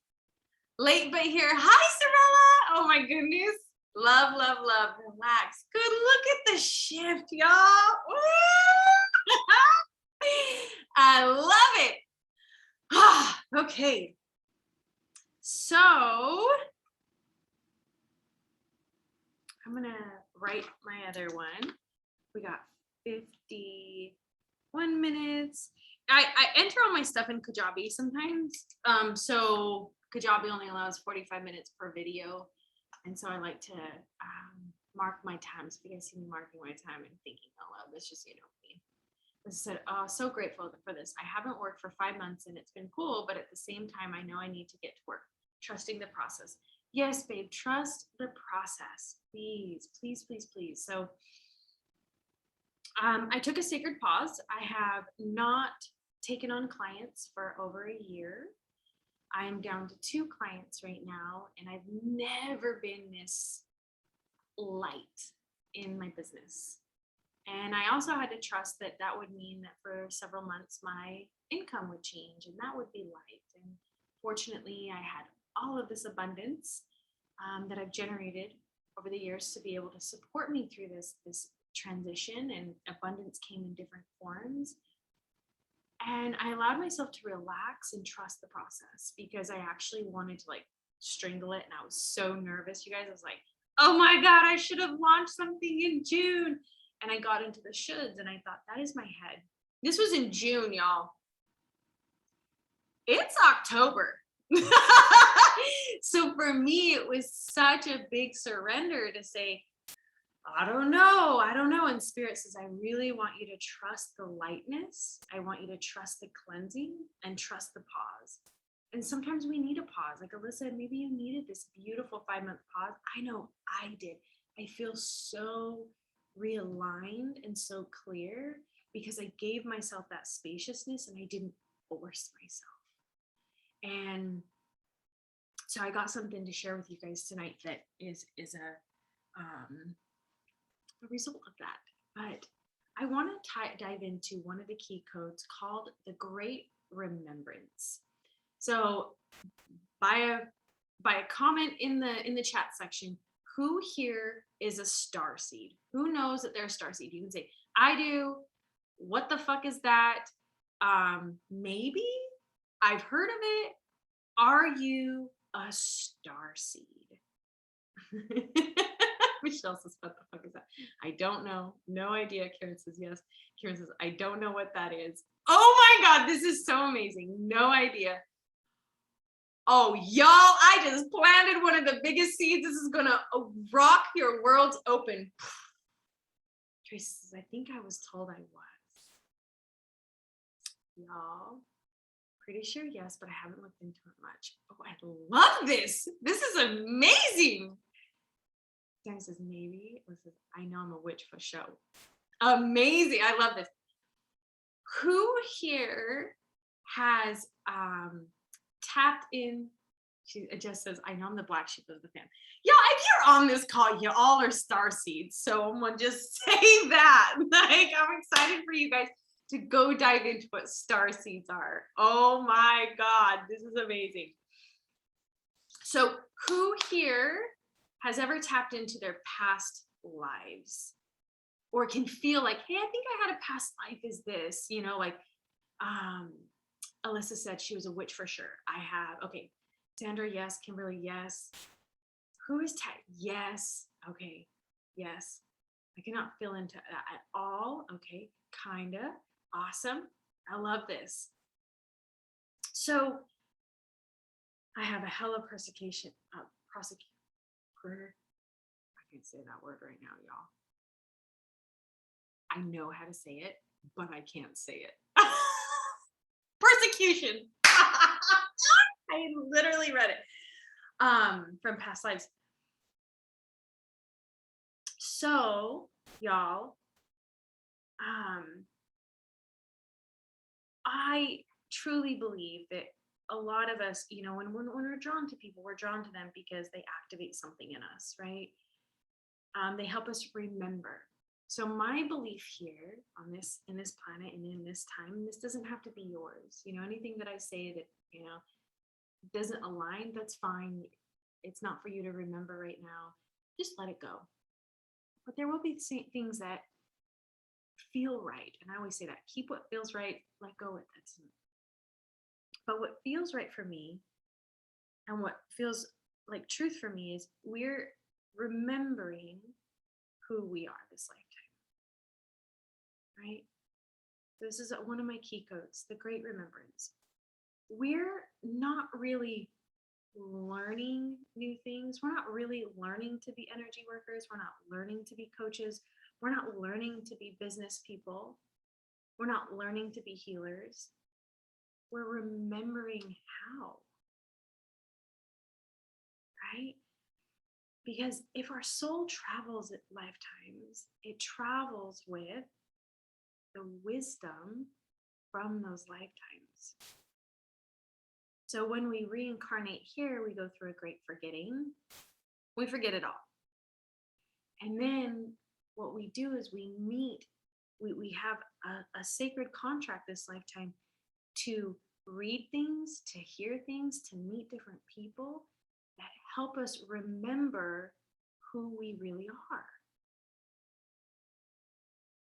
[SPEAKER 2] Late but here. Hi, Sorella. Oh my goodness. Love, love, love. Relax. Good. Look at the shift, y'all. I love it. Okay. So I'm gonna write my other one. We got 51 minutes. I enter all my stuff in Kajabi sometimes. So Kajabi only allows 45 minutes per video. And so I like to mark my time. So if you guys see me marking my time and thinking out loud, that's just, me. I said, oh, so grateful for this. I haven't worked for 5 months and it's been cool, but at the same time, I know I need to get to work. Trusting the process. Yes, babe, trust the process. Please, please, please, please. So I took a sacred pause. I have not taken on clients for over a year. I am down to 2 clients right now, and I've never been this light in my business. And I also had to trust that that would mean that for several months, my income would change and that would be light. And fortunately, I had all of this abundance that I've generated over the years to be able to support me through this transition, and abundance came in different forms. And I allowed myself to relax and trust the process because I actually wanted to strangle it. And I was so nervous, you guys. I was like, oh my God, I should have launched something in June. And I got into the shoulds and I thought, that is my head. This was in June, y'all. It's October. So for me, it was such a big surrender to say, I don't know. And Spirit says, I really want you to trust the lightness. I want you to trust the cleansing and trust the pause. And sometimes we need a pause. Like Alyssa, maybe you needed this beautiful 5-month pause. I know I did. I feel so realigned and so clear because I gave myself that spaciousness and I didn't force myself. And so I got something to share with you guys tonight that is a result of that. But I want to dive into one of the key codes called the Great Remembrance. So by a comment in the chat section, who here is a star seed? Who knows that they're a star seed? You can say, I do. What the fuck is that? Maybe I've heard of it. Are you a star seed? Michelle says, what the fuck is that? I don't know. No idea. Karen says yes. Karen says, I don't know what that is. Oh my God, this is so amazing. No idea. Oh, y'all, I just planted one of the biggest seeds. This is going to rock your worlds open. Tracy says, I think I was told I was. Y'all, pretty sure yes, but I haven't looked into it much. Oh, I love this. This is amazing. Dan says, maybe. Says, I know I'm a witch for show. Amazing. I love this. Who here has tapped in? She just says, I know I'm the black sheep of the family. Yeah, if you're on this call, you all are star seeds. So I'm gonna just say that. I'm excited for you guys to go dive into what star seeds are. Oh my God, this is amazing. So who here has ever tapped into their past lives or can feel like, hey, I think I had a past life is this, Alyssa said she was a witch for sure. I have. Okay. Sandra, yes. Kimberly, yes. Who is yes. Okay. Yes. I cannot feel into that at all. Okay. Kinda. Awesome. I love this. So I have a hella can't say that word right now, y'all. I know how to say it, but I can't say it. Persecution. I literally read it from past lives. So, y'all, I truly believe that a lot of us, you know, when we're drawn to people, we're drawn to them because they activate something in us, right? They help us remember. So my belief here on this, in this planet and in this time, this doesn't have to be yours. You know, anything that I say that, you know, doesn't align, that's fine. It's not for you to remember right now. Just let it go. But there will be things that feel right. And I always say that, keep what feels right, let go with it. But what feels right for me and what feels like truth for me is we're remembering who we are this lifetime, right? This is one of my key codes, the great remembrance. We're not really learning new things. We're not really learning to be energy workers. We're not learning to be coaches. We're not learning to be business people. We're not learning to be healers. We're remembering how, right? Because if our soul travels at lifetimes, it travels with the wisdom from those lifetimes. So when we reincarnate here, we go through a great forgetting. We forget it all. And then what we do is we meet, we have a sacred contract this lifetime to read things, to hear things, to meet different people that help us remember who we really are.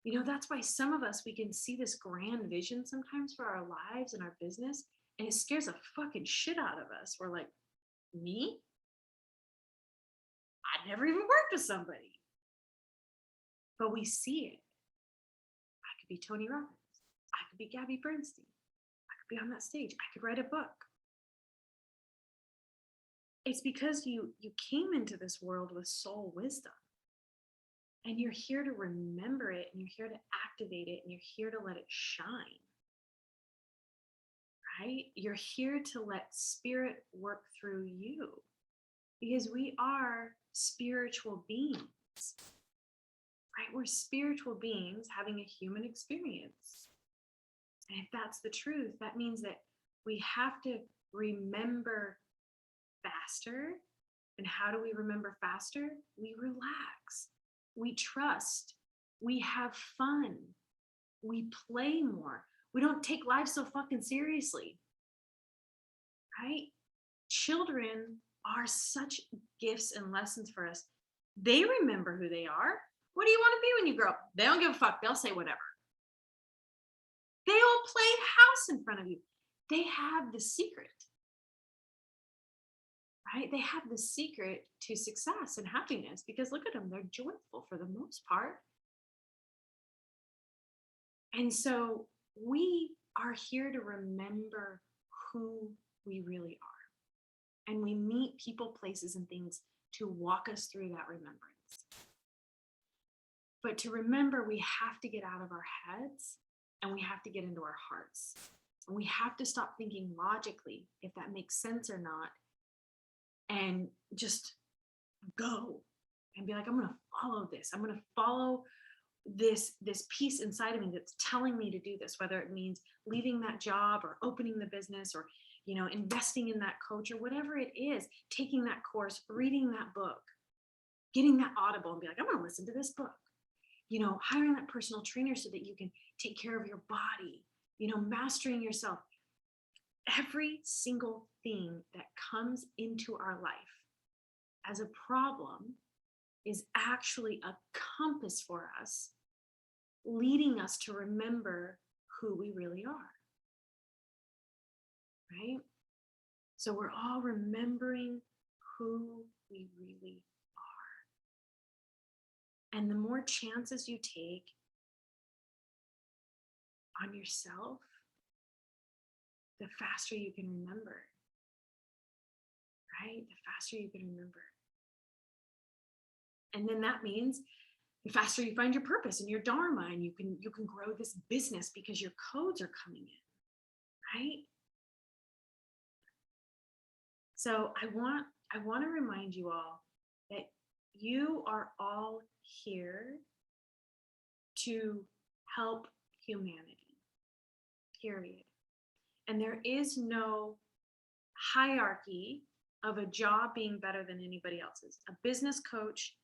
[SPEAKER 2] You know, that's why some of us, we can see this grand vision sometimes for our lives and our business, and it scares the fucking shit out of us. We're like, me? I never even worked with somebody. But we see it. I could be Tony Robbins. I could be Gabby Bernstein. I could be on that stage. I could write a book. It's because you came into this world with soul wisdom. And you're here to remember it, and you're here to activate it, and you're here to let it shine. Right? You're here to let spirit work through you, because we are spiritual beings. Right? We're spiritual beings having a human experience. And if that's the truth, that means that we have to remember faster. And how do we remember faster? We relax. We trust. We have fun. We play more. We don't take life so fucking seriously. Right? Children are such gifts and lessons for us. They remember who they are. What do you want to be when you grow up? They don't give a fuck. They'll say whatever. They will play house in front of you. They have the secret. Right? They have the secret to success and happiness, because look at them. They're joyful for the most part. And so we are here to remember who we really are. And we meet people, places, and things to walk us through that remembrance. But to remember, we have to get out of our heads and we have to get into our hearts. And we have to stop thinking logically, if that makes sense or not, and just go and be like, I'm going to follow this. I'm going to follow this piece inside of me that's telling me to do this, whether it means leaving that job or opening the business or, you know, investing in that coach or whatever it is, taking that course, reading that book, getting that Audible and be like, I'm going to listen to this book, you know, hiring that personal trainer so that you can take care of your body, you know, mastering yourself. Every single thing that comes into our life as a problem is actually a compass for us, leading us to remember who we really are. Right? So we're all remembering who we really are. And the more chances you take on yourself, the faster you can remember. Right? The faster you can remember. And then that means the faster you find your purpose and your dharma, and you can grow this business because your codes are coming in, right? So I want to remind you all that you are all here to help humanity, period. And there is no hierarchy of a job being better than anybody else's. A business coach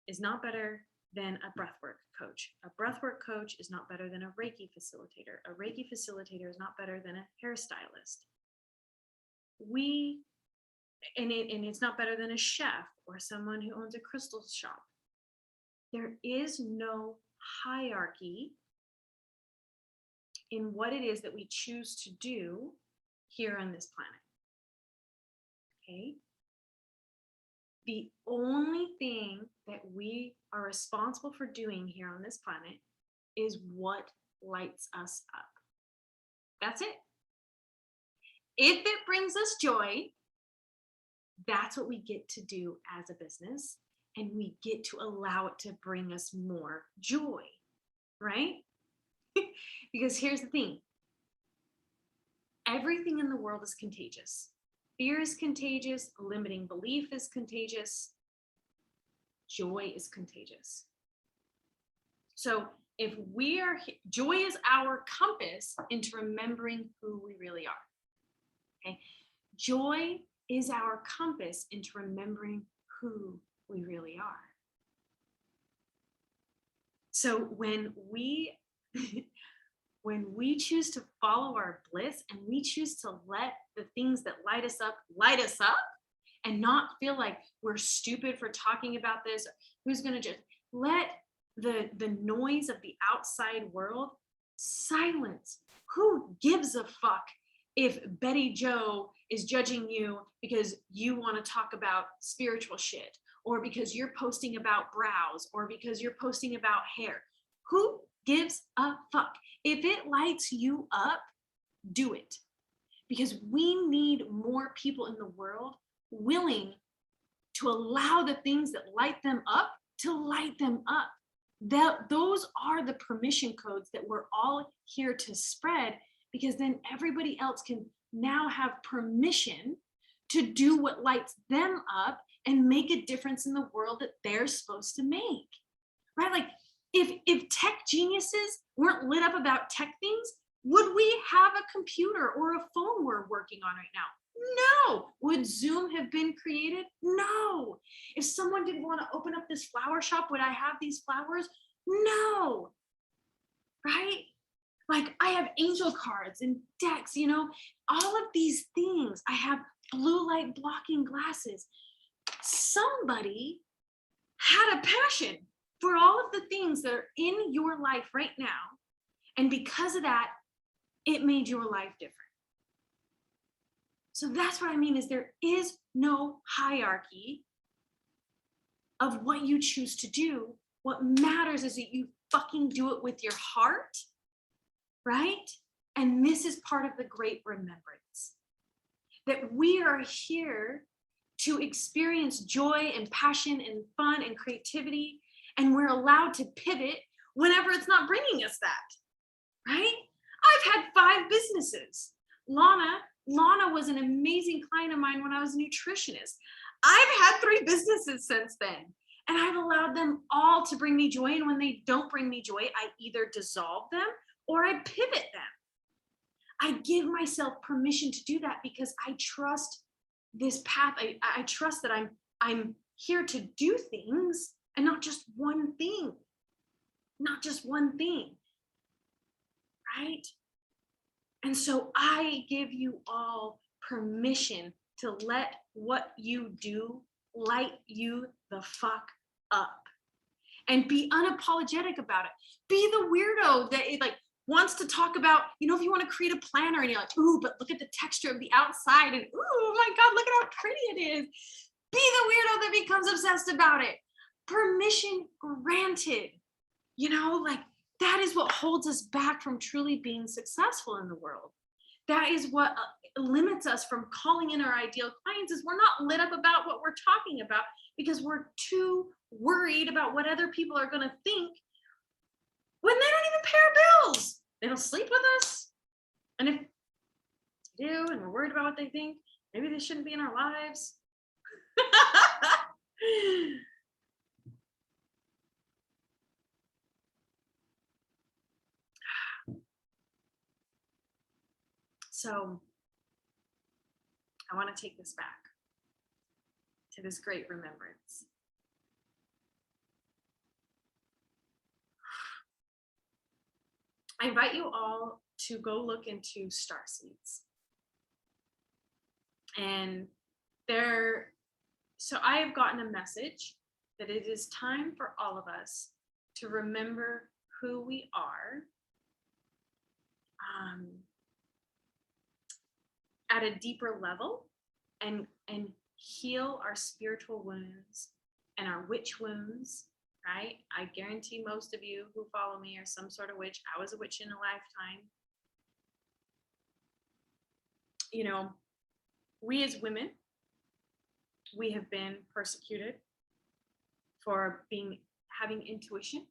[SPEAKER 2] is not better than a breathwork coach. A breathwork coach is not better than a Reiki facilitator. A Reiki facilitator is not better than a hairstylist. It's not better than a chef or someone who owns a crystal shop. There is no hierarchy in what it is that we choose to do here on this planet. Okay? The only thing that we are responsible for doing here on this planet is what lights us up. That's it. If it brings us joy, that's what we get to do as a business, and we get to allow it to bring us more joy, right? Because here's the thing. Everything in the world is contagious. Fear is contagious. Limiting belief is contagious. Joy is contagious. So if joy is our compass into remembering who we really are. Okay? Joy is our compass into remembering who we really are. So when we choose to follow our bliss, and we choose to let the things that light us up, and not feel like we're stupid for talking about this, who's going to just let the noise of the outside world silence. Who gives a fuck if Betty Joe is judging you because you want to talk about spiritual shit, or because you're posting about brows, or because you're posting about hair? Who gives a fuck? If it lights you up, do it. Because we need more people in the world willing to allow the things that light them up to light them up. Those are the permission codes that we're all here to spread, because then everybody else can now have permission to do what lights them up and make a difference in the world that they're supposed to make, right? Like if tech geniuses weren't lit up about tech things, would we have a computer or a phone we're working on right now? No. Would Zoom have been created? No. If someone didn't want to open up this flower shop, would I have these flowers? No. Right? Like I have angel cards and decks, all of these things. I have blue light blocking glasses. Somebody had a passion for all of the things that are in your life right now. And because of that, it made your life different. So that's what I mean, is there is no hierarchy of what you choose to do. What matters is that you fucking do it with your heart, right? And this is part of the great remembrance, that we are here to experience joy and passion and fun and creativity, and we're allowed to pivot whenever it's not bringing us that, right? I've had 5 businesses. Lana was an amazing client of mine when I was a nutritionist. I've had 3 businesses since then, and I've allowed them all to bring me joy. And when they don't bring me joy, I either dissolve them or I pivot them. I give myself permission to do that because I trust this path. I trust that I'm here to do things and not just one thing. Not just one thing, right? And so I give you all permission to let what you do light you the fuck up, and be unapologetic about it. Be the weirdo that wants to talk about, if you want to create a planner and you're like, ooh, but look at the texture of the outside, and ooh, oh my God, look at how pretty it is. Be the weirdo that becomes obsessed about it. Permission granted. That is what holds us back from truly being successful in the world. That is what limits us from calling in our ideal clients, is we're not lit up about what we're talking about because we're too worried about what other people are going to think when they don't even pay our bills. They don't sleep with us. And if they do, and we're worried about what they think, maybe they shouldn't be in our lives. So I want to take this back to this great remembrance. I invite you all to go look into star seeds. And so I have gotten a message that it is time for all of us to remember who we are at a deeper level and heal our spiritual wounds and our witch wounds, right? I guarantee most of you who follow me are some sort of witch. I was a witch in a lifetime. You know, we as women, we have been persecuted for having intuition.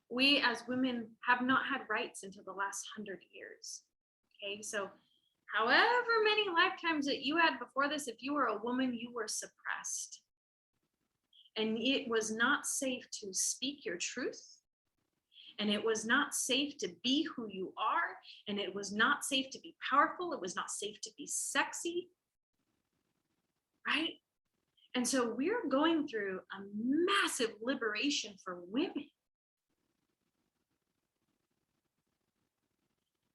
[SPEAKER 2] We as women have not had rights until the last 100 years. Okay, so however many lifetimes that you had before this, if you were a woman, you were suppressed. And it was not safe to speak your truth. And it was not safe to be who you are. And it was not safe to be powerful. It was not safe to be sexy. Right? And so we're going through a massive liberation for women.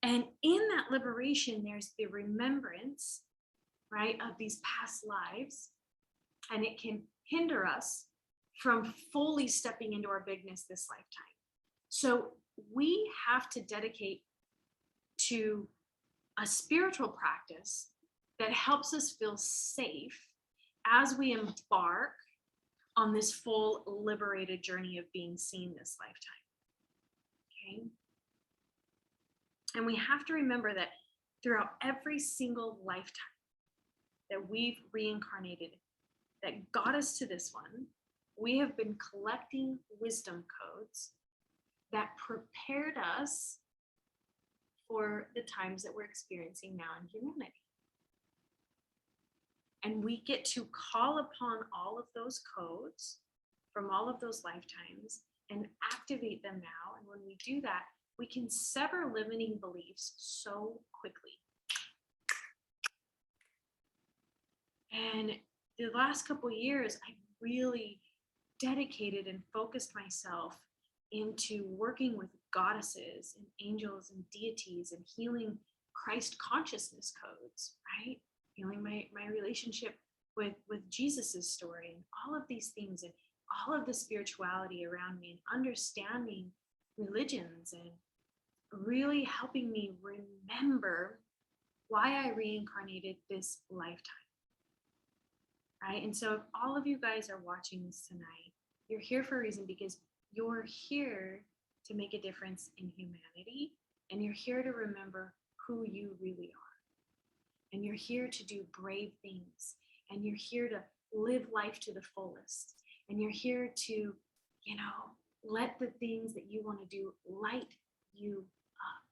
[SPEAKER 2] And in that liberation, there's the remembrance, right, of these past lives. And it can hinder us from fully stepping into our bigness this lifetime. So we have to dedicate to a spiritual practice that helps us feel safe as we embark on this full liberated journey of being seen this lifetime. Okay. And we have to remember that throughout every single lifetime that we've reincarnated, that got us to this one, we have been collecting wisdom codes that prepared us for the times that we're experiencing now in humanity. And we get to call upon all of those codes from all of those lifetimes and activate them now. And when we do that, we can sever limiting beliefs so quickly. And the last couple of years, I really dedicated and focused myself into working with goddesses and angels and deities and healing Christ consciousness codes, right? Healing my relationship with Jesus's story and all of these things and all of the spirituality around me and understanding religions and really helping me remember why I reincarnated this lifetime. Right? And so if all of you guys are watching this tonight, you're here for a reason, because you're here to make a difference in humanity, and you're here to remember who you really are. And you're here to do brave things, and you're here to live life to the fullest. And you're here to, let the things that you want to do light you up.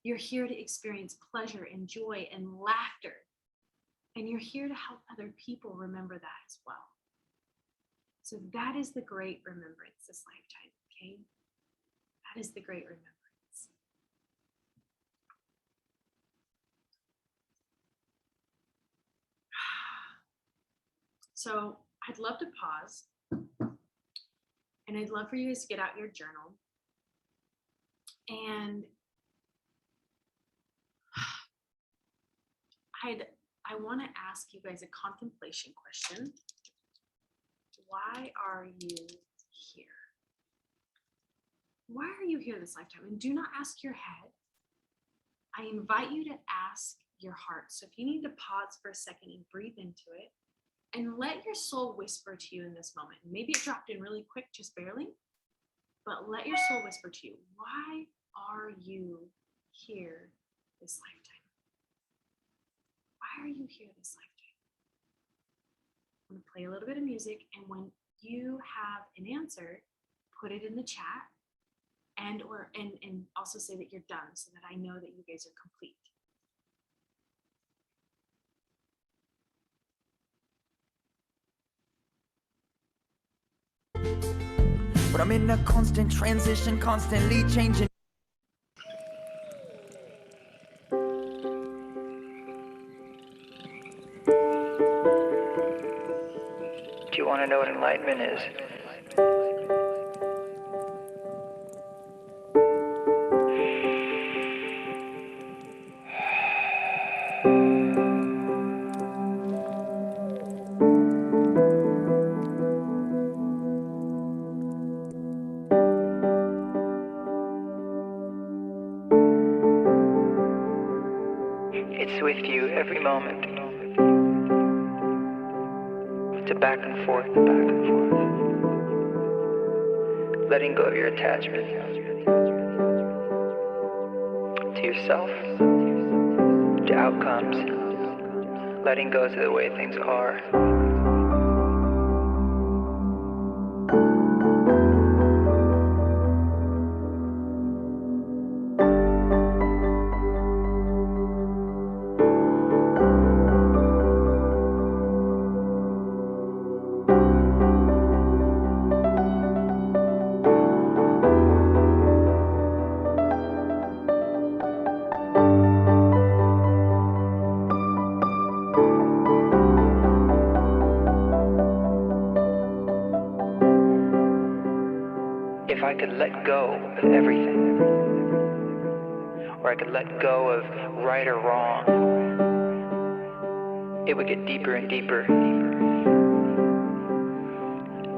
[SPEAKER 2] You're here to experience pleasure and joy and laughter. And you're here to help other people remember that as well. So that is the great remembrance this lifetime, okay? That is the great remembrance. So I'd love to pause, and I'd love for you guys to get out your journal. And I want to ask you guys a contemplation question. Why are you here? Why are you here this lifetime? And do not ask your head. I invite you to ask your heart. So if you need to pause for a second and breathe into it, and let your soul whisper to you in this moment. Maybe it dropped in really quick, just barely, but let your soul whisper to you. Why are you here this lifetime? Why are you here this lifetime? I'm going to play a little bit of music, and when you have an answer, put it in the chat, and also say that you're done so that I know that you guys are complete.
[SPEAKER 3] But I'm in a constant transition, constantly changing.
[SPEAKER 4] Do you want to know what enlightenment is? It's with you every moment. It's a back and forth, letting go of your attachment to yourself, to outcomes, letting go to the way things are. If I could let go of everything, or I could let go of right or wrong, it would get deeper and deeper.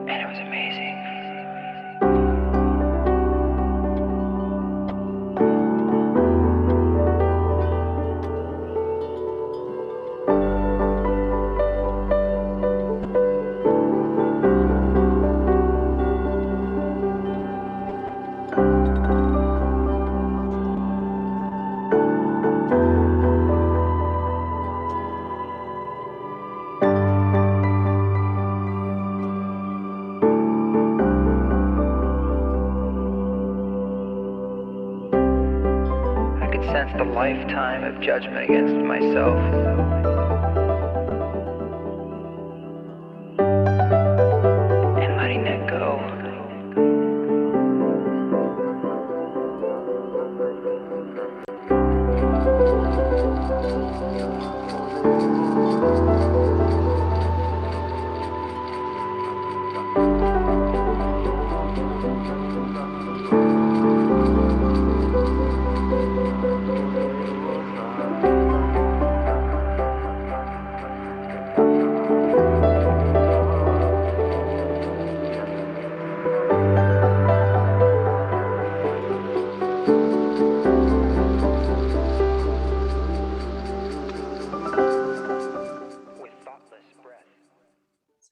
[SPEAKER 4] And it was amazing. Sense the lifetime of judgment against myself. And letting that go.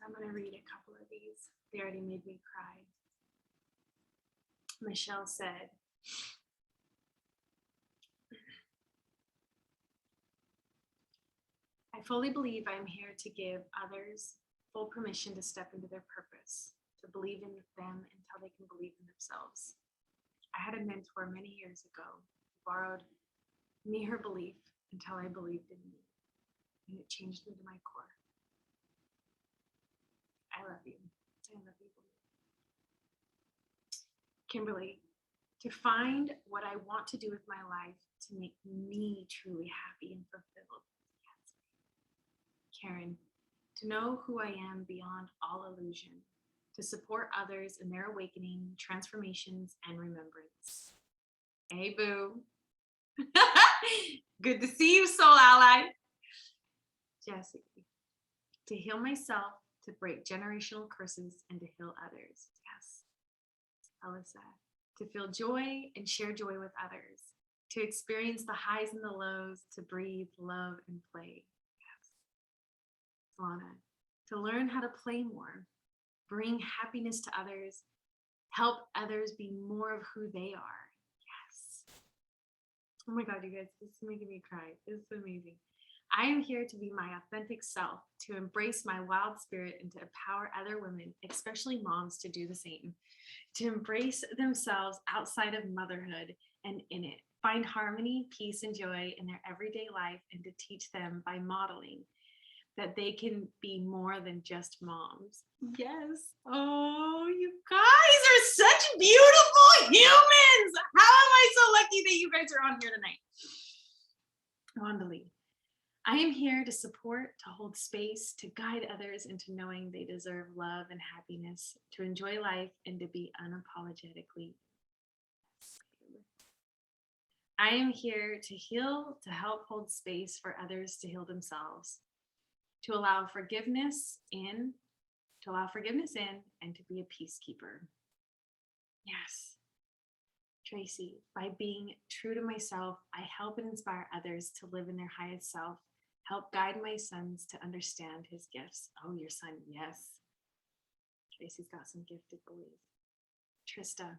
[SPEAKER 2] I'm going to read a couple of these. They already made me cry. Michelle said, I fully believe I am here to give others full permission to step into their purpose, to believe in them until they can believe in themselves. I had a mentor many years ago who borrowed me her belief until I believed in me, and it changed me to my core. I love you. I love you. Kimberly, to find what I want to do with my life to make me truly happy and fulfilled. Yes. Karen, to know who I am beyond all illusion, to support others in their awakening, transformations, and remembrance. Hey, boo. Good to see you, soul ally. Jessie, to heal myself, to break generational curses, and to heal others. Yes. Alyssa, to feel joy and share joy with others, to experience the highs and the lows, to breathe, love, and play. Yes. Lana, to learn how to play more, bring happiness to others, help others be more of who they are. Yes. Oh my God, you guys, this is making me cry. This is amazing. I am here to be my authentic self, to embrace my wild spirit, and to empower other women, especially moms, to do the same, to embrace themselves outside of motherhood and in it, find harmony, peace, and joy in their everyday life, and to teach them by modeling that they can be more than just moms. Yes. Oh, you guys are such beautiful humans. How am I so lucky that you guys are on here tonight? Wandali. I am here to support, to hold space, to guide others into knowing they deserve love and happiness, to enjoy life, and to be unapologetically. I am here to heal, to help hold space for others to heal themselves, to allow forgiveness in, and to be a peacekeeper. Yes. Tracy, by being true to myself, I help and inspire others to live in their highest self, help guide my sons to understand his gifts. Oh, your son, yes. Tracy's got some gifted boys. Trista,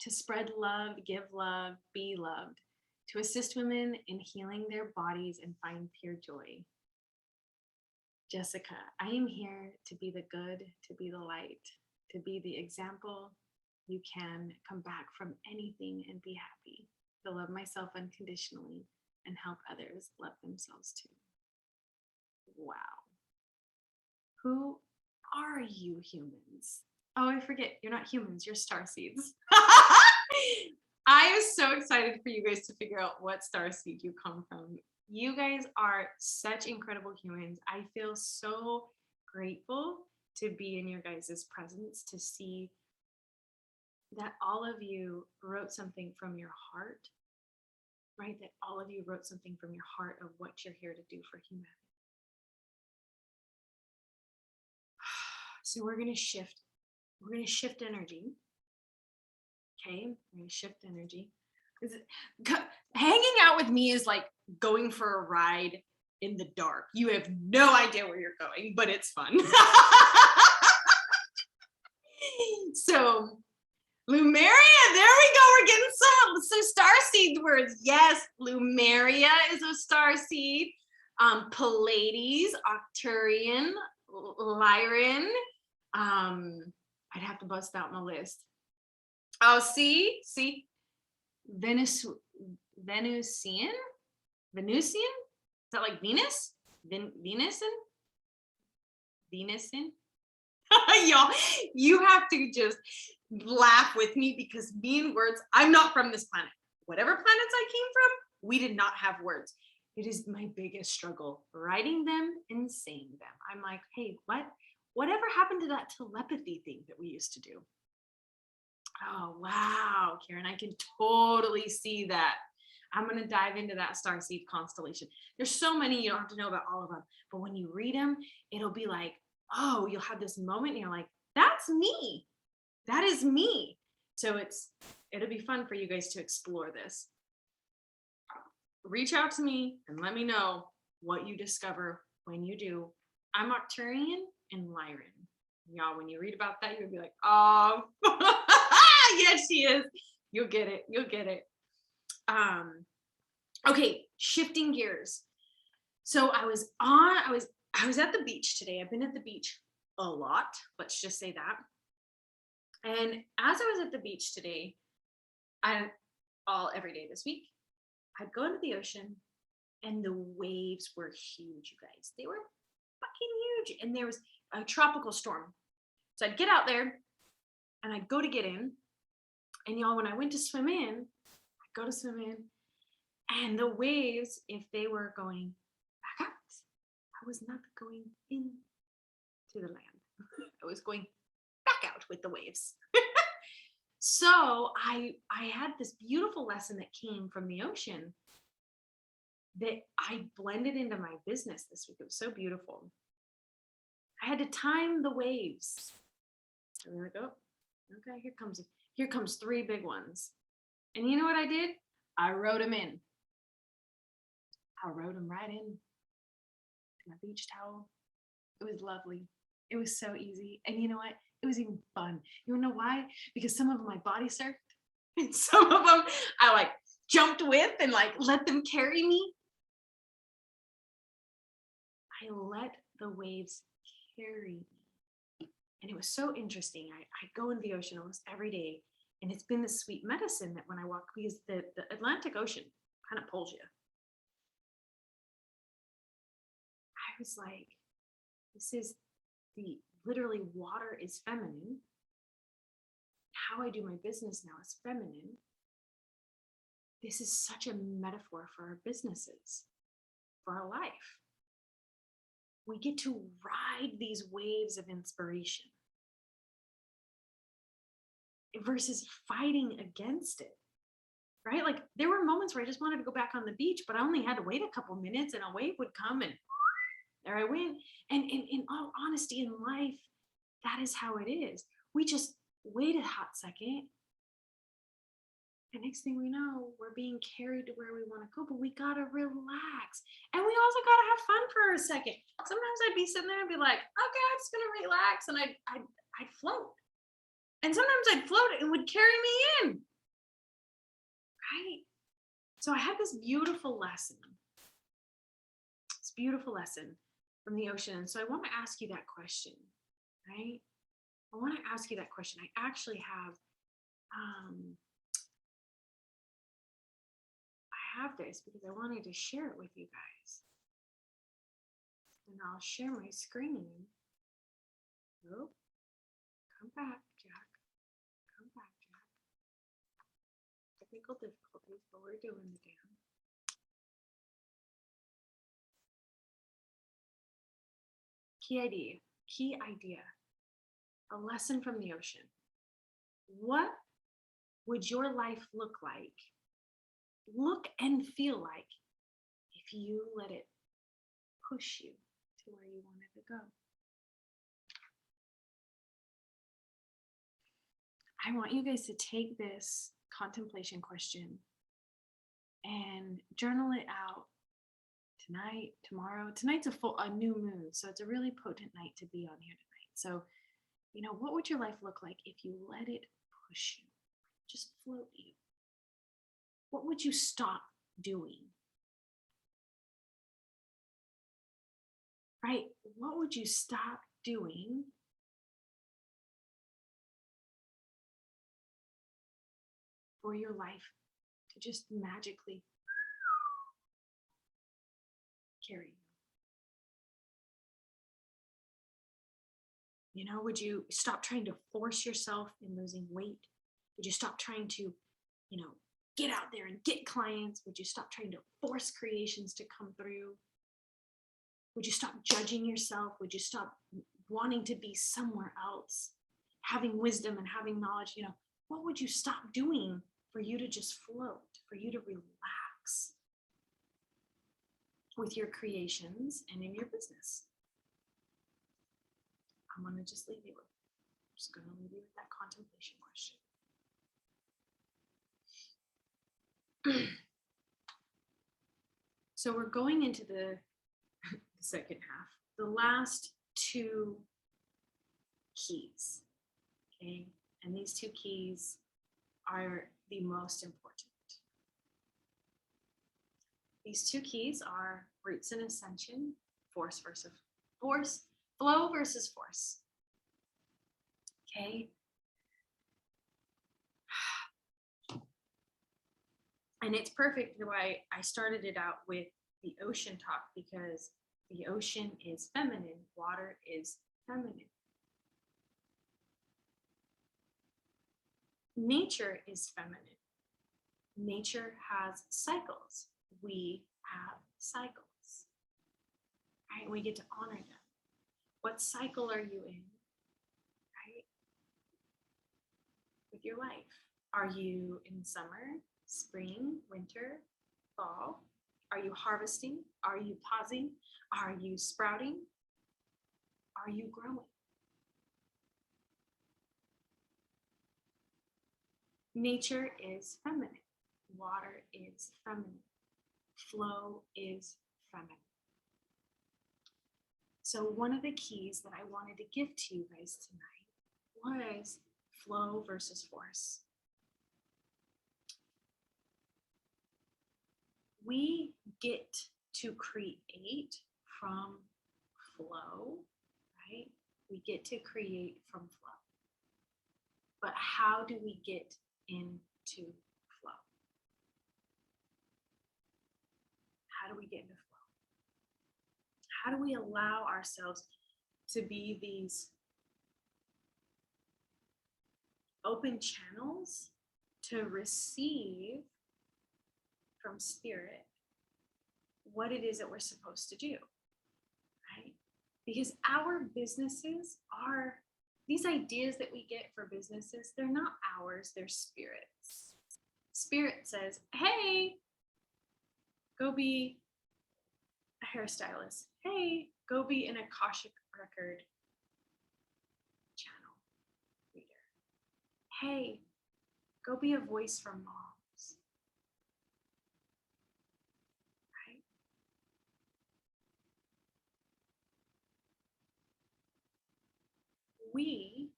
[SPEAKER 2] to spread love, give love, be loved, to assist women in healing their bodies and find pure joy. Jessica, I am here to be the good, to be the light, to be the example. You can come back from anything and be happy, to love myself unconditionally and help others love themselves too. Wow. Who are you humans? Oh, I forget, you're not humans, you're starseeds. I am so excited for you guys to figure out what starseed you come from. You guys are such incredible humans. I feel so grateful to be in your guys' presence, to see that all of you wrote something from your heart, right? That all of you wrote something from your heart of what you're here to do for humanity. So we're going to shift energy. Okay, we're going to shift energy. Hanging out with me is like going for a ride in the dark. You have no idea where you're going, but it's fun. So Lumeria, there we go. We're getting some starseed words. Yes, Lumeria is a starseed. Pleiades, Octurian, Lyran. I'd have to bust out my list. Oh, see, Venusian? Is that like Venus? Venusian? Y'all, you have to just laugh with me because me and words, I'm not from this planet. Whatever planets I came from, we did not have words. It is my biggest struggle, writing them and saying them. I'm like, hey, whatever happened to that telepathy thing that we used to do? Oh, wow, Karen, I can totally see that. I'm going to dive into that starseed constellation. There's so many, you don't have to know about all of them, but when you read them, it'll be like, oh, you'll have this moment and you're like, that's me. That is me. So it'll be fun for you guys to explore this. Reach out to me and let me know what you discover when you do. I'm Octurian and Lyran. Y'all, when you read about that, you'll be like, oh, yes, she is. You'll get it. Okay, shifting gears. So I was at the beach today. I've been at the beach a lot, let's just say that. And as I was at the beach today, every day this week, I'd go into the ocean and the waves were huge, you guys. They were fucking huge. And there was a tropical storm. So I'd get out there and I'd go to get in. And y'all, when I went to swim in, I'd go to swim in. And the waves, if they were going back out, I was not going in to the land. I was going back out with the waves. So I had this beautiful lesson that came from the ocean that I blended into my business this week. It was so beautiful. I had to time the waves. So there we go. Okay, here comes 3 big ones. And you know what I did? I wrote them in. I wrote them right in to my beach towel. It was lovely. It was so easy. And you know what? It was even fun. You wanna know why? Because some of them I body surfed and some of them I like jumped with and like let them carry me. I let the waves carry me. And it was so interesting. I go into the ocean almost every day. And it's been this sweet medicine that when I walk, because the Atlantic Ocean kind of pulls you. I was like, this is literally water is feminine. How I do my business now is feminine. This is such a metaphor for our businesses, for our life. We get to ride these waves of inspiration versus fighting against it, right? Like there were moments where I just wanted to go back on the beach, but I only had to wait a couple minutes and a wave would come and there I went. And in all honesty, in life, that is how it is. We just wait a hot second. The next thing we know, we're being carried to where we want to go, but we got to relax. And we also got to have fun for a second. Sometimes I'd be sitting there and be like, okay, I'm just going to relax. And I'd float. And sometimes I'd float and it would carry me in. Right? So I had this beautiful lesson. This beautiful lesson from the ocean. And so I want to ask you that question, right? I want to ask you that question. I actually have, this because I wanted to share it with you guys. And I'll share my screen. Oh, come back, Jack. Come back, Jack. Technical difficulties, but we're doing the damn. Key idea. A lesson from the ocean. What would your life look and feel like if you let it push you to where you wanted to go? I want you guys to take this contemplation question and journal it out tonight, tomorrow. Tonight's a new moon, so it's a really potent night to be on here tonight. So, what would your life look like if you let it push you, just float you? What would you stop doing? Right? What would you stop doing for your life to just magically carry you? Would you stop trying to force yourself in losing weight? Would you stop trying to, get out there and get clients? Would you stop trying to force creations to come through? Would you stop judging yourself? Would you stop wanting to be somewhere else, having wisdom and having knowledge? What would you stop doing for you to just float, for you to relax with your creations and in your business? I'm going to just leave you with, that contemplation question. So we're going into the second half, the last two keys, okay? And these two keys are the most important. These two keys are roots and ascension, flow versus force, okay? And it's perfect the way I started it out with the ocean talk, because the ocean is feminine, water is feminine. Nature is feminine. Nature has cycles. We have cycles, right? We get to honor them. What cycle are you in, right? With your life. Are you in summer, spring, winter, fall? Are you harvesting? Are you pausing? Are you sprouting? Are you growing? Nature is feminine. Water is feminine. Flow is feminine. So one of the keys that I wanted to give to you guys tonight was flow versus force. we get to create from flow, right? We get to create from flow. But how do we get into flow? How do we get into flow? How do we allow ourselves to be these open channels to receive from spirit what it is that we're supposed to do, right? Because our businesses are, these ideas that we get for businesses, they're not ours, they're spirit's. Spirit says, hey, go be a hairstylist. Hey, go be an Akashic record channel reader. Hey, go be a voice for moms. Right? We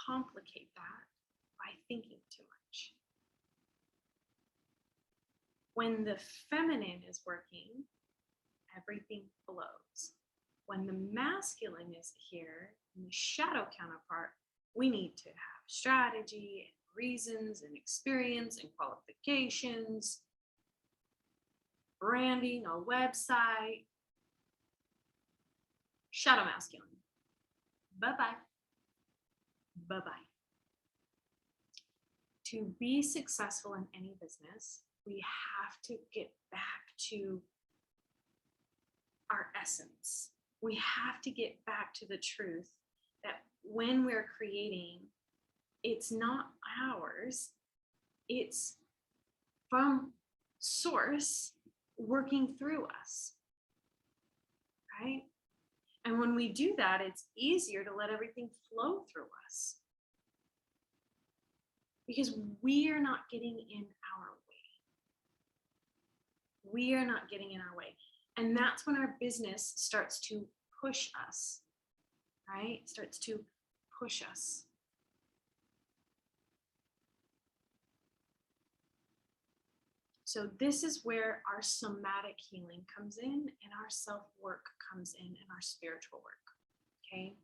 [SPEAKER 2] complicate that by thinking too much. When the feminine is working, everything flows. When the masculine is here, and the shadow counterpart, we need to have strategy and reasons and experience and qualifications, branding, a website. Shadow masculine. Bye-bye. Bye-bye. To be successful in any business, we have to get back to our essence. We have to get back to the truth that when we're creating, it's not ours, it's from source working through us, right? And when we do that, it's easier to let everything flow through us because we are not getting in our way. We are not getting in our way. And that's when our business starts to push us, right? Starts to push us. So this is where our somatic healing comes in and our self-work comes in and our spiritual work, okay?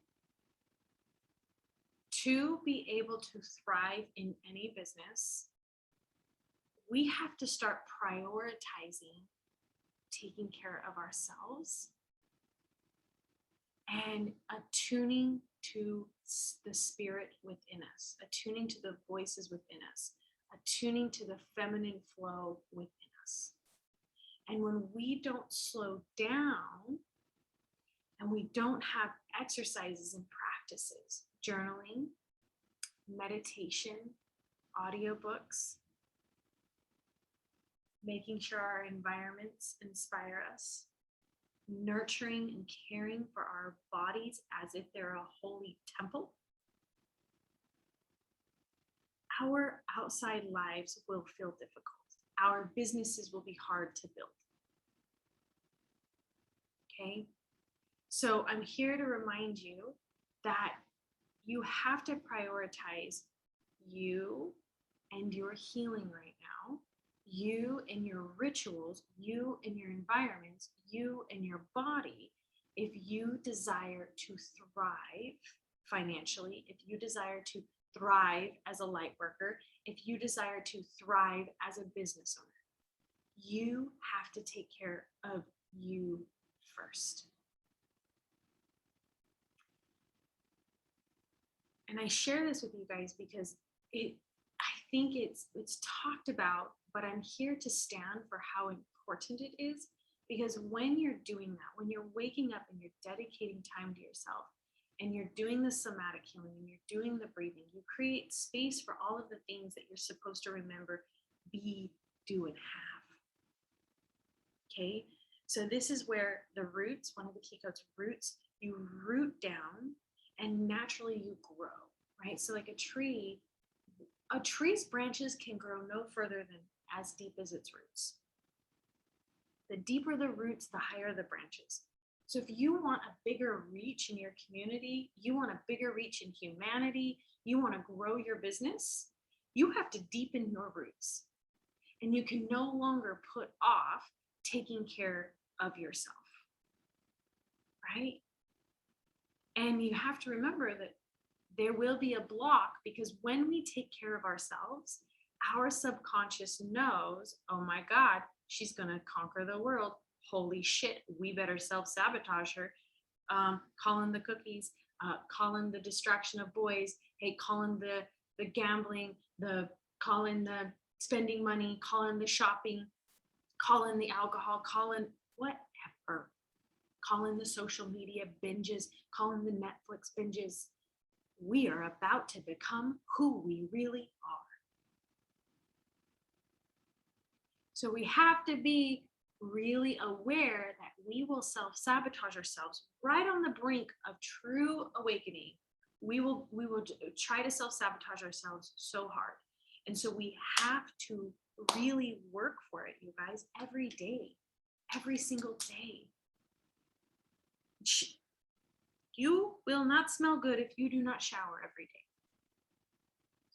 [SPEAKER 2] To be able to thrive in any business, we have to start prioritizing taking care of ourselves and attuning to the spirit within us, attuning to the voices within us, attuning to the feminine flow within us. And when we don't slow down and we don't have exercises and practices, journaling, meditation, audiobooks, making sure our environments inspire us, nurturing and caring for our bodies as if they're a holy temple, our outside lives will feel difficult. Our businesses will be hard to build. Okay? So I'm here to remind you that you have to prioritize you and your healing right now, you and your rituals, you and your environments, you and your body, if you desire to thrive financially, if you desire to thrive as a light worker, if you desire to thrive as a business owner, you have to take care of you first. And I share this with you guys because I think it's talked about, but I'm here to stand for how important it is, because when you're doing that, when you're waking up and you're dedicating time to yourself and you're doing the somatic healing and you're doing the breathing, you create space for all of the things that you're supposed to remember, be, do, and have. Okay, so this is where the roots, one of the key codes, roots, you root down and naturally you grow, right? So like a tree's branches can grow no further than as deep as its roots. The deeper the roots, the higher the branches. So if you want a bigger reach in your community, you want a bigger reach in humanity, you want to grow your business, you have to deepen your roots. And you can no longer put off taking care of yourself, right? And you have to remember that there will be a block, because when we take care of ourselves, our subconscious knows, oh my God, she's going to conquer the world. Holy shit, we better self-sabotage her. Call in the cookies, call in the distraction of boys, hey, call in the gambling, call in the spending money, call in the shopping, call in the alcohol, call in whatever. Call in the social media binges, call in the Netflix binges. We are about to become who we really are. So we have to be really aware that we will self-sabotage ourselves right on the brink of true awakening. We will try to self-sabotage ourselves so hard. And so we have to really work for it, you guys, every day, every single day. You will not smell good if you do not shower every day.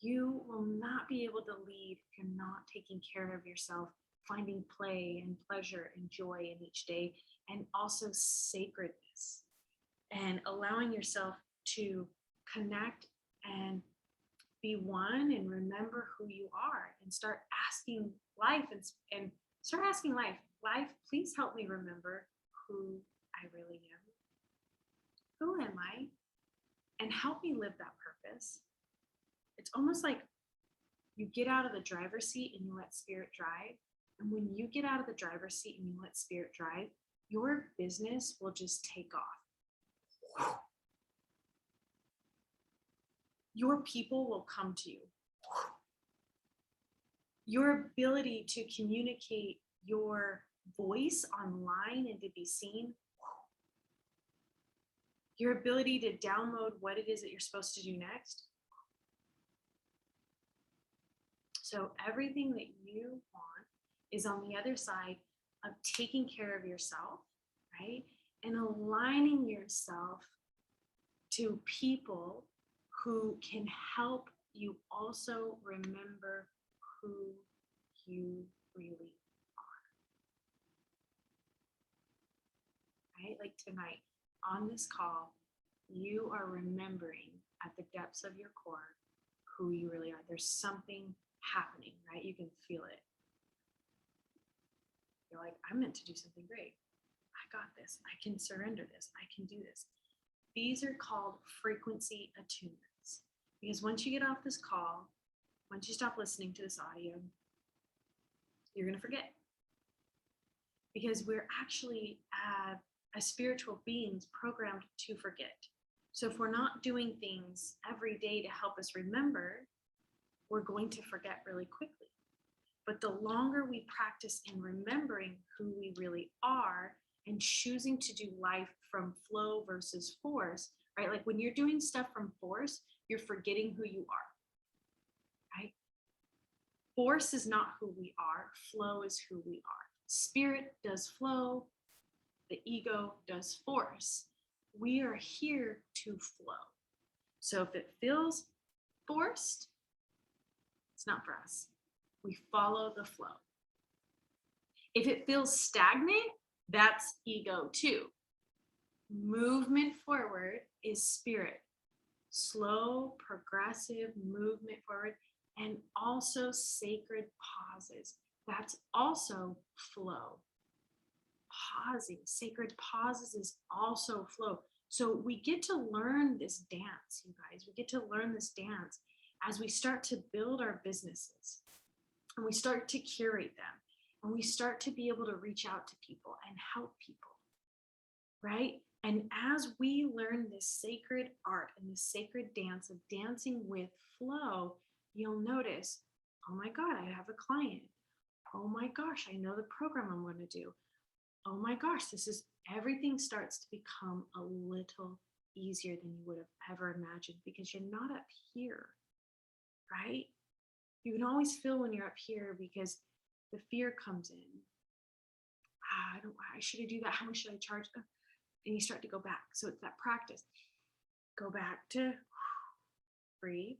[SPEAKER 2] You will not be able to lead if you're not taking care of yourself, finding play and pleasure and joy in each day, and also sacredness, and allowing yourself to connect and be one and remember who you are, and start asking life and start asking life, please help me remember who I really am. Who am I? And help me live that purpose. It's almost like you get out of the driver's seat and you let spirit drive. And when you get out of the driver's seat and you let spirit drive, your business will just take off. Your people will come to you. Your ability to communicate your voice online and to be seen, your ability to download what it is that you're supposed to do next. So everything that you want is on the other side of taking care of yourself, right? And aligning yourself to people who can help you also remember who you really are. Right? Like tonight on this call, you are remembering at the depths of your core who you really are. There's something happening, right? You can feel it. You're like, I'm meant to do something great. I got this. I can surrender this. I can do this. These are called frequency attunements. Because once you get off this call, once you stop listening to this audio, you're going to forget. Because we're actually as spiritual beings programmed to forget. So if we're not doing things every day to help us remember, we're going to forget really quickly. But the longer we practice in remembering who we really are and choosing to do life from flow versus force, right? Like when you're doing stuff from force, you're forgetting who you are, right? Force is not who we are. Flow is who we are. Spirit does flow. The ego does force. We are here to flow. So if it feels forced, it's not for us. We follow the flow. If it feels stagnant, that's ego too. Movement forward is spirit. Slow, progressive movement forward, and also sacred pauses. That's also flow. Pausing, sacred pauses is also flow. So we get to learn this dance, you guys. We get to learn this dance as we start to build our businesses, and we start to curate them, and we start to be able to reach out to people and help people, right? And as we learn this sacred art and this sacred dance of dancing with flow, you'll notice, oh my God, I have a client. Oh my gosh, I know the program I'm going to do. Oh my gosh, everything starts to become a little easier than you would have ever imagined, because you're not up here, right? You can always feel when you're up here because the fear comes in. Should I do that? How much should I charge? And you start to go back. So it's that practice. Go back to breathe.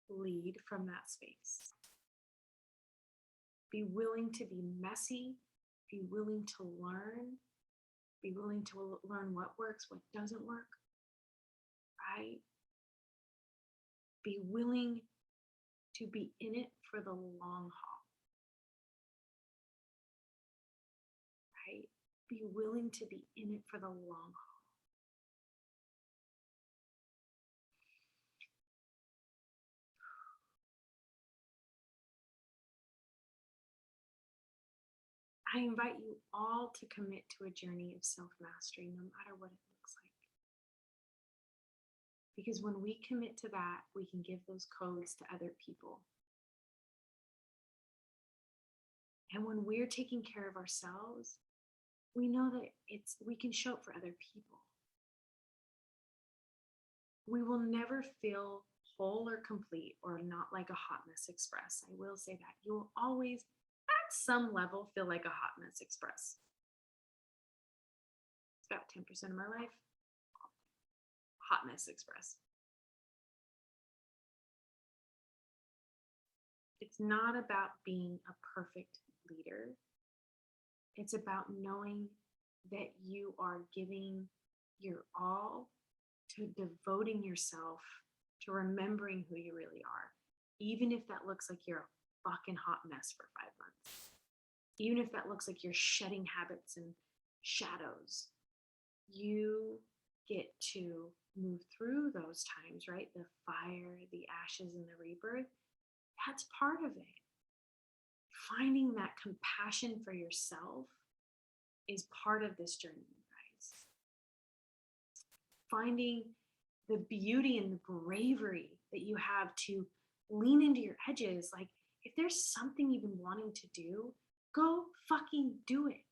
[SPEAKER 2] Lead from that space. Be willing to be messy. Be willing to learn. Be willing to learn what works, what doesn't work, right? Be willing to be in it for the long haul, right? Be willing to be in it for the long haul. I invite you all to commit to a journey of self-mastery, no matter what it looks like. Because when we commit to that, we can give those codes to other people. And when we're taking care of ourselves, we know that we can show up for other people. We will never feel whole or complete or not like a hot mess express. I will say that. You will always, at some level, feel like a hot mess express. It's about 10% of my life. Hot mess express. It's not about being a perfect leader. It's about knowing that you are giving your all to devoting yourself to remembering who you really are, even if that looks like you're a fucking hot mess for 5 months, even if that looks like you're shedding habits and shadows. You get to move through those times, right? The fire, the ashes, and the rebirth. That's part of it. Finding that compassion for yourself is part of this journey, you guys. Finding the beauty and the bravery that you have to lean into your edges. Like, if there's something you've been wanting to do, go fucking do it.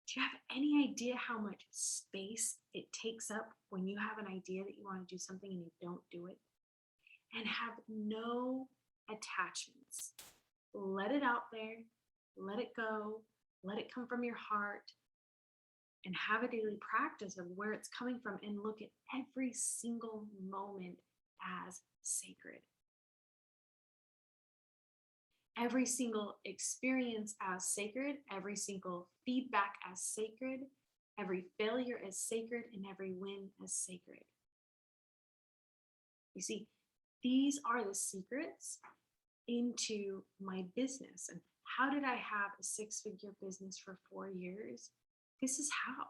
[SPEAKER 2] Do you have any idea how much space it takes up when you have an idea that you want to do something and you don't do it? And have no attachments. Let it out there, let it go, let it come from your heart, and have a daily practice of where it's coming from, and look at every single moment as sacred. Every single experience as sacred, every single feedback as sacred, every failure as sacred, and every win as sacred. You see, these are the secrets into my business. And how did I have a 6-figure business for 4 years? This is how.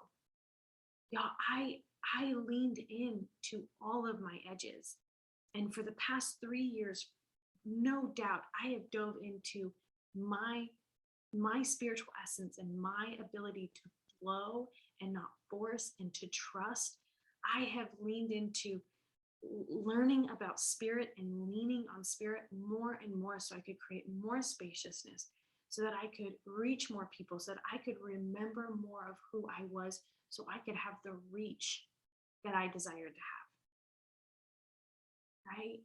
[SPEAKER 2] Y'all, I leaned in to all of my edges. And for the past 3 years, no doubt, I have dove into my spiritual essence and my ability to flow and not force and to trust. I have leaned into learning about spirit and leaning on spirit more and more, so I could create more spaciousness, so that I could reach more people, so that I could remember more of who I was, so I could have the reach that I desired to have, right?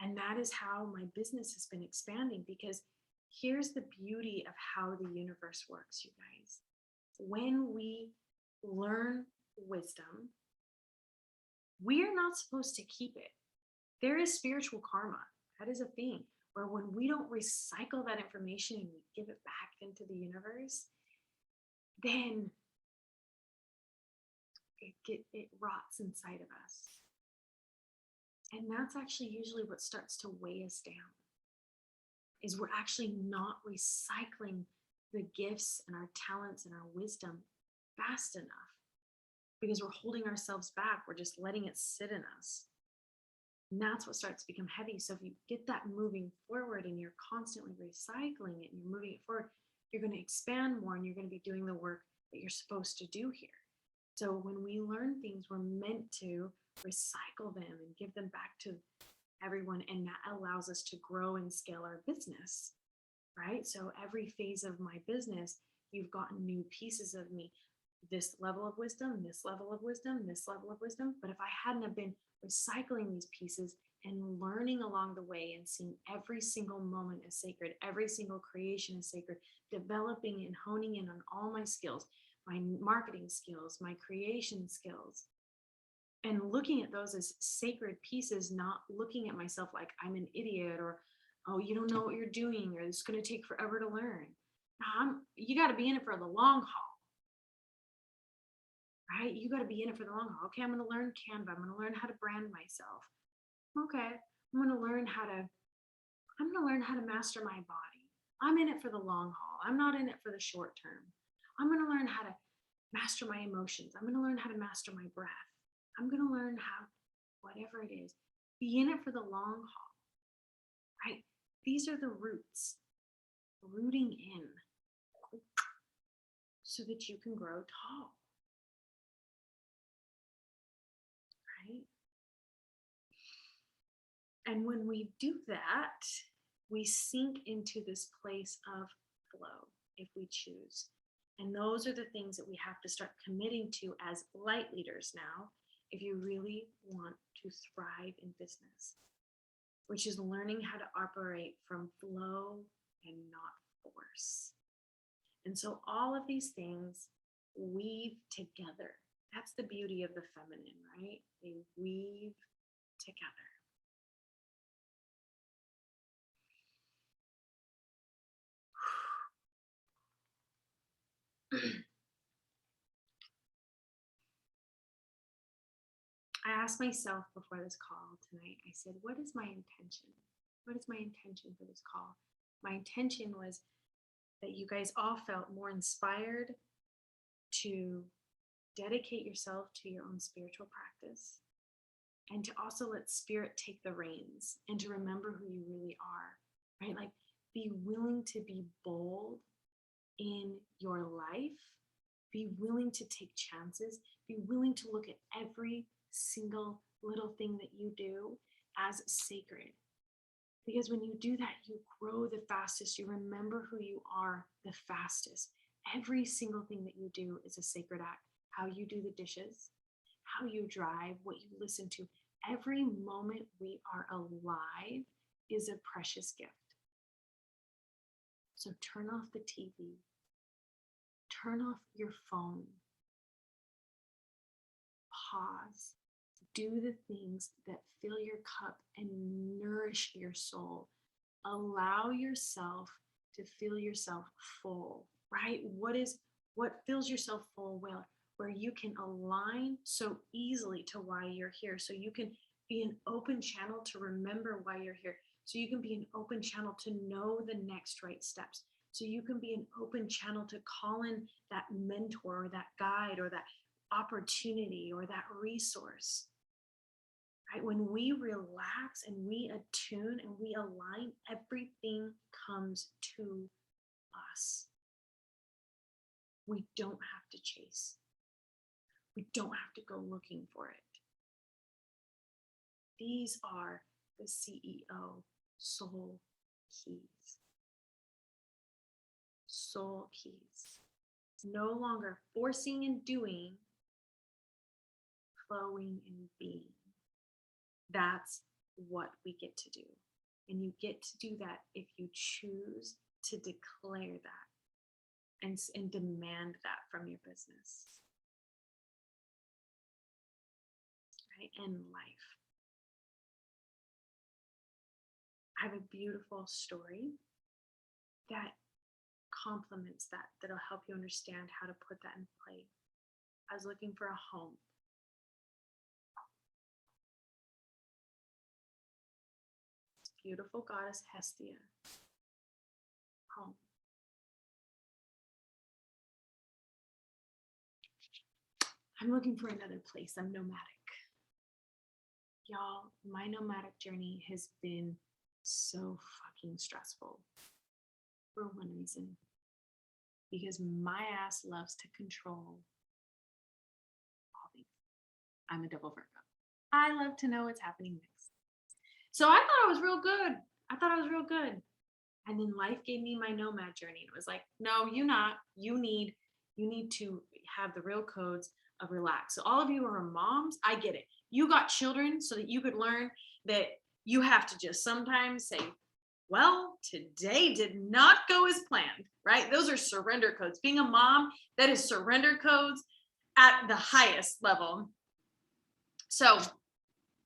[SPEAKER 2] And that is how my business has been expanding, because here's the beauty of how the universe works, you guys. When we learn wisdom, we are not supposed to keep it. There is spiritual karma. That is a thing where when we don't recycle that information and we give it back into the universe, then it rots inside of us. And that's actually usually what starts to weigh us down, is we're actually not recycling the gifts and our talents and our wisdom fast enough, because we're holding ourselves back. We're just letting it sit in us. And that's what starts to become heavy. So if you get that moving forward and you're constantly recycling it and you're moving it forward, you're going to expand more and you're going to be doing the work that you're supposed to do here. So when we learn things, we're meant to recycle them and give them back to everyone. And that allows us to grow and scale our business, right? So every phase of my business, you've gotten new pieces of me. This level of wisdom, this level of wisdom, this level of wisdom. But if I hadn't have been recycling these pieces and learning along the way and seeing every single moment as sacred, every single creation is sacred, developing and honing in on all my skills, my marketing skills, my creation skills, and looking at those as sacred pieces, not looking at myself like I'm an idiot or Oh, you don't know what you're doing, or it's going to take forever to learn. You got to be in it for the long haul, right? You got to be in it for the long haul. Okay, I'm going to learn Canva. I'm going to learn how to brand myself. Okay, I'm going to learn how to master my body. I'm in it for the long haul. I'm not in it for the short term. I'm going to learn how to master my emotions. I'm going to learn how to master my breath. I'm going to learn how, whatever it is, be in it for the long haul, right? These are the roots, rooting in so that you can grow tall, right? And when we do that, we sink into this place of flow if we choose. And those are the things that we have to start committing to as light leaders now, if you really want to thrive in business, which is learning how to operate from flow and not force. And so all of these things weave together. That's the beauty of the feminine, right? They weave together. I asked myself before this call tonight, I said, what is my intention? What is my intention for this call? My intention was that you guys all felt more inspired to dedicate yourself to your own spiritual practice, and to also let spirit take the reins, and to remember who you really are, right? Like, be willing to be bold in your life, be willing to take chances, be willing to look at every single little thing that you do as sacred. Because when you do that, you grow the fastest. You remember who you are the fastest. Every single thing that you do is a sacred act. How you do the dishes, how you drive, what you listen to. Every moment we are alive is a precious gift. So turn off the TV. Turn off your phone. Pause. Do the things that fill your cup and nourish your soul. Allow yourself to feel yourself full, right? What fills yourself full? Well, where you can align so easily to why you're here. So you can be an open channel to remember why you're here. So you can be an open channel to know the next right steps. So you can be an open channel to call in that mentor or that guide or that opportunity or that resource. Right? When we relax and we attune and we align, everything comes to us. We don't have to chase. We don't have to go looking for it. These are the CEO soul keys. Soul keys. No longer forcing and doing, flowing and being. That's what we get to do. And you get to do that if you choose to declare that and demand that from your business. Right? And life. I have a beautiful story that complements that, that'll help you understand how to put that in play. I was looking for a home. Beautiful goddess Hestia home. I'm looking for another place. I'm nomadic. Y'all, my nomadic journey has been so fucking stressful for one reason. Because my ass loves to control all things. I'm a double Virgo. I love to know what's happening next. So I thought I was real good. And then life gave me my nomad journey. It was like, no, you not. You need to have the real codes of relax. So all of you who are moms, I get it. You got children so that you could learn that you have to just sometimes say, well, today did not go as planned, right? Those are surrender codes. Being a mom, that is surrender codes at the highest level. So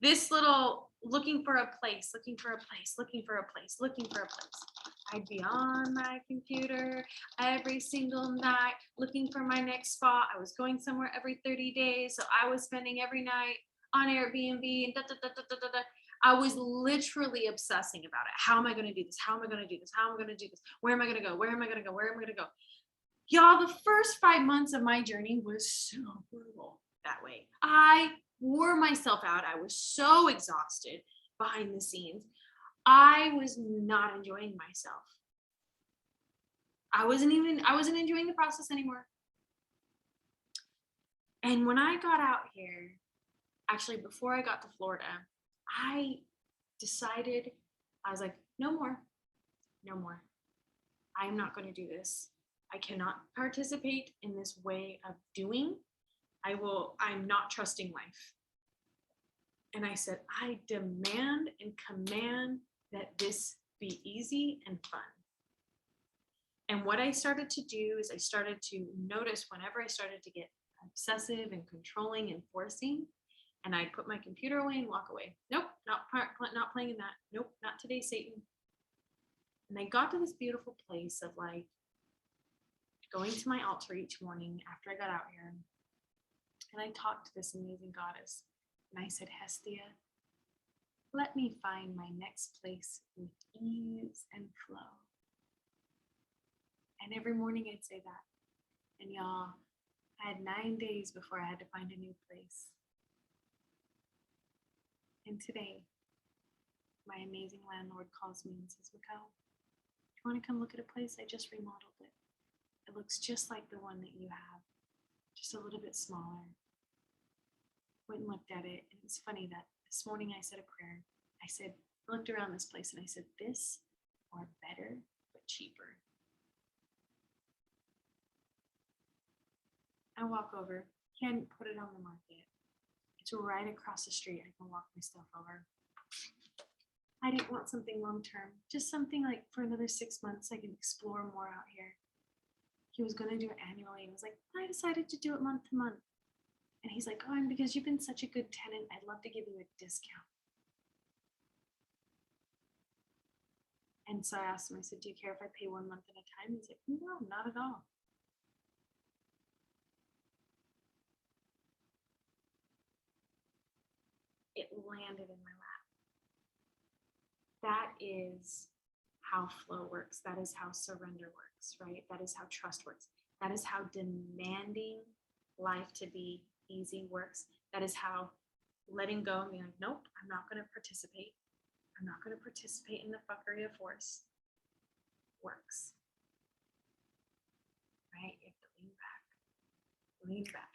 [SPEAKER 2] this little looking for a place, looking for a place, looking for a place, looking for a place. I'd be on my computer every single night looking for my next spot. I was going somewhere every 30 days. So I was spending every night on Airbnb and da, da, da, da, da, da, da. I was literally obsessing about it. How am I going to do this? How am I going to do this? How am I going to do this? Where am I going to go? Where am I going to go? Where am I going to go? Y'all, the first 5 months of my journey was so brutal that way. I wore myself out. I was so exhausted behind the scenes. I was not enjoying myself. I wasn't enjoying the process anymore. And when I got out here, actually before I got to Florida, I decided, I was like, no more. I'm not going to do this. I cannot participate in this way of doing. I'm not trusting life. And I said, I demand and command that this be easy and fun. And what I started to do is I started to notice whenever I started to get obsessive and controlling and forcing, and I'd put my computer away and walk away. Nope, not playing in that. Nope, not today, Satan. And I got to this beautiful place of like going to my altar each morning after I got out here. And I talked to this amazing goddess. And I said, Hestia, let me find my next place with ease and flow. And every morning I'd say that. And y'all, I had 9 days before I had to find a new place. And today, my amazing landlord calls me and says, Raquel, you want to come look at a place? I just remodeled it. It looks just like the one that you have, just a little bit smaller. Went and looked at it, and it's funny that this morning I said a prayer. I looked around this place and I said, this or better, but cheaper. I walk over, he hadn't put it on the market. It's right across the street. I can walk my stuff over. I didn't want something long-term, just something like for another 6 months, I can explore more out here. He was going to do it annually. I was like, I decided to do it month to month. And he's like, and because you've been such a good tenant, I'd love to give you a discount. And so I asked him, I said, do you care if I pay 1 month at a time? He's like, no, not at all. It landed in my lap. That is how flow works. That is how surrender works, right? That is how trust works. That is how demanding life to be easy works. That is how letting go and being like, nope, I'm not going to participate. I'm not going to participate in the fuckery of force works. Right? You have to lean back. Lean back.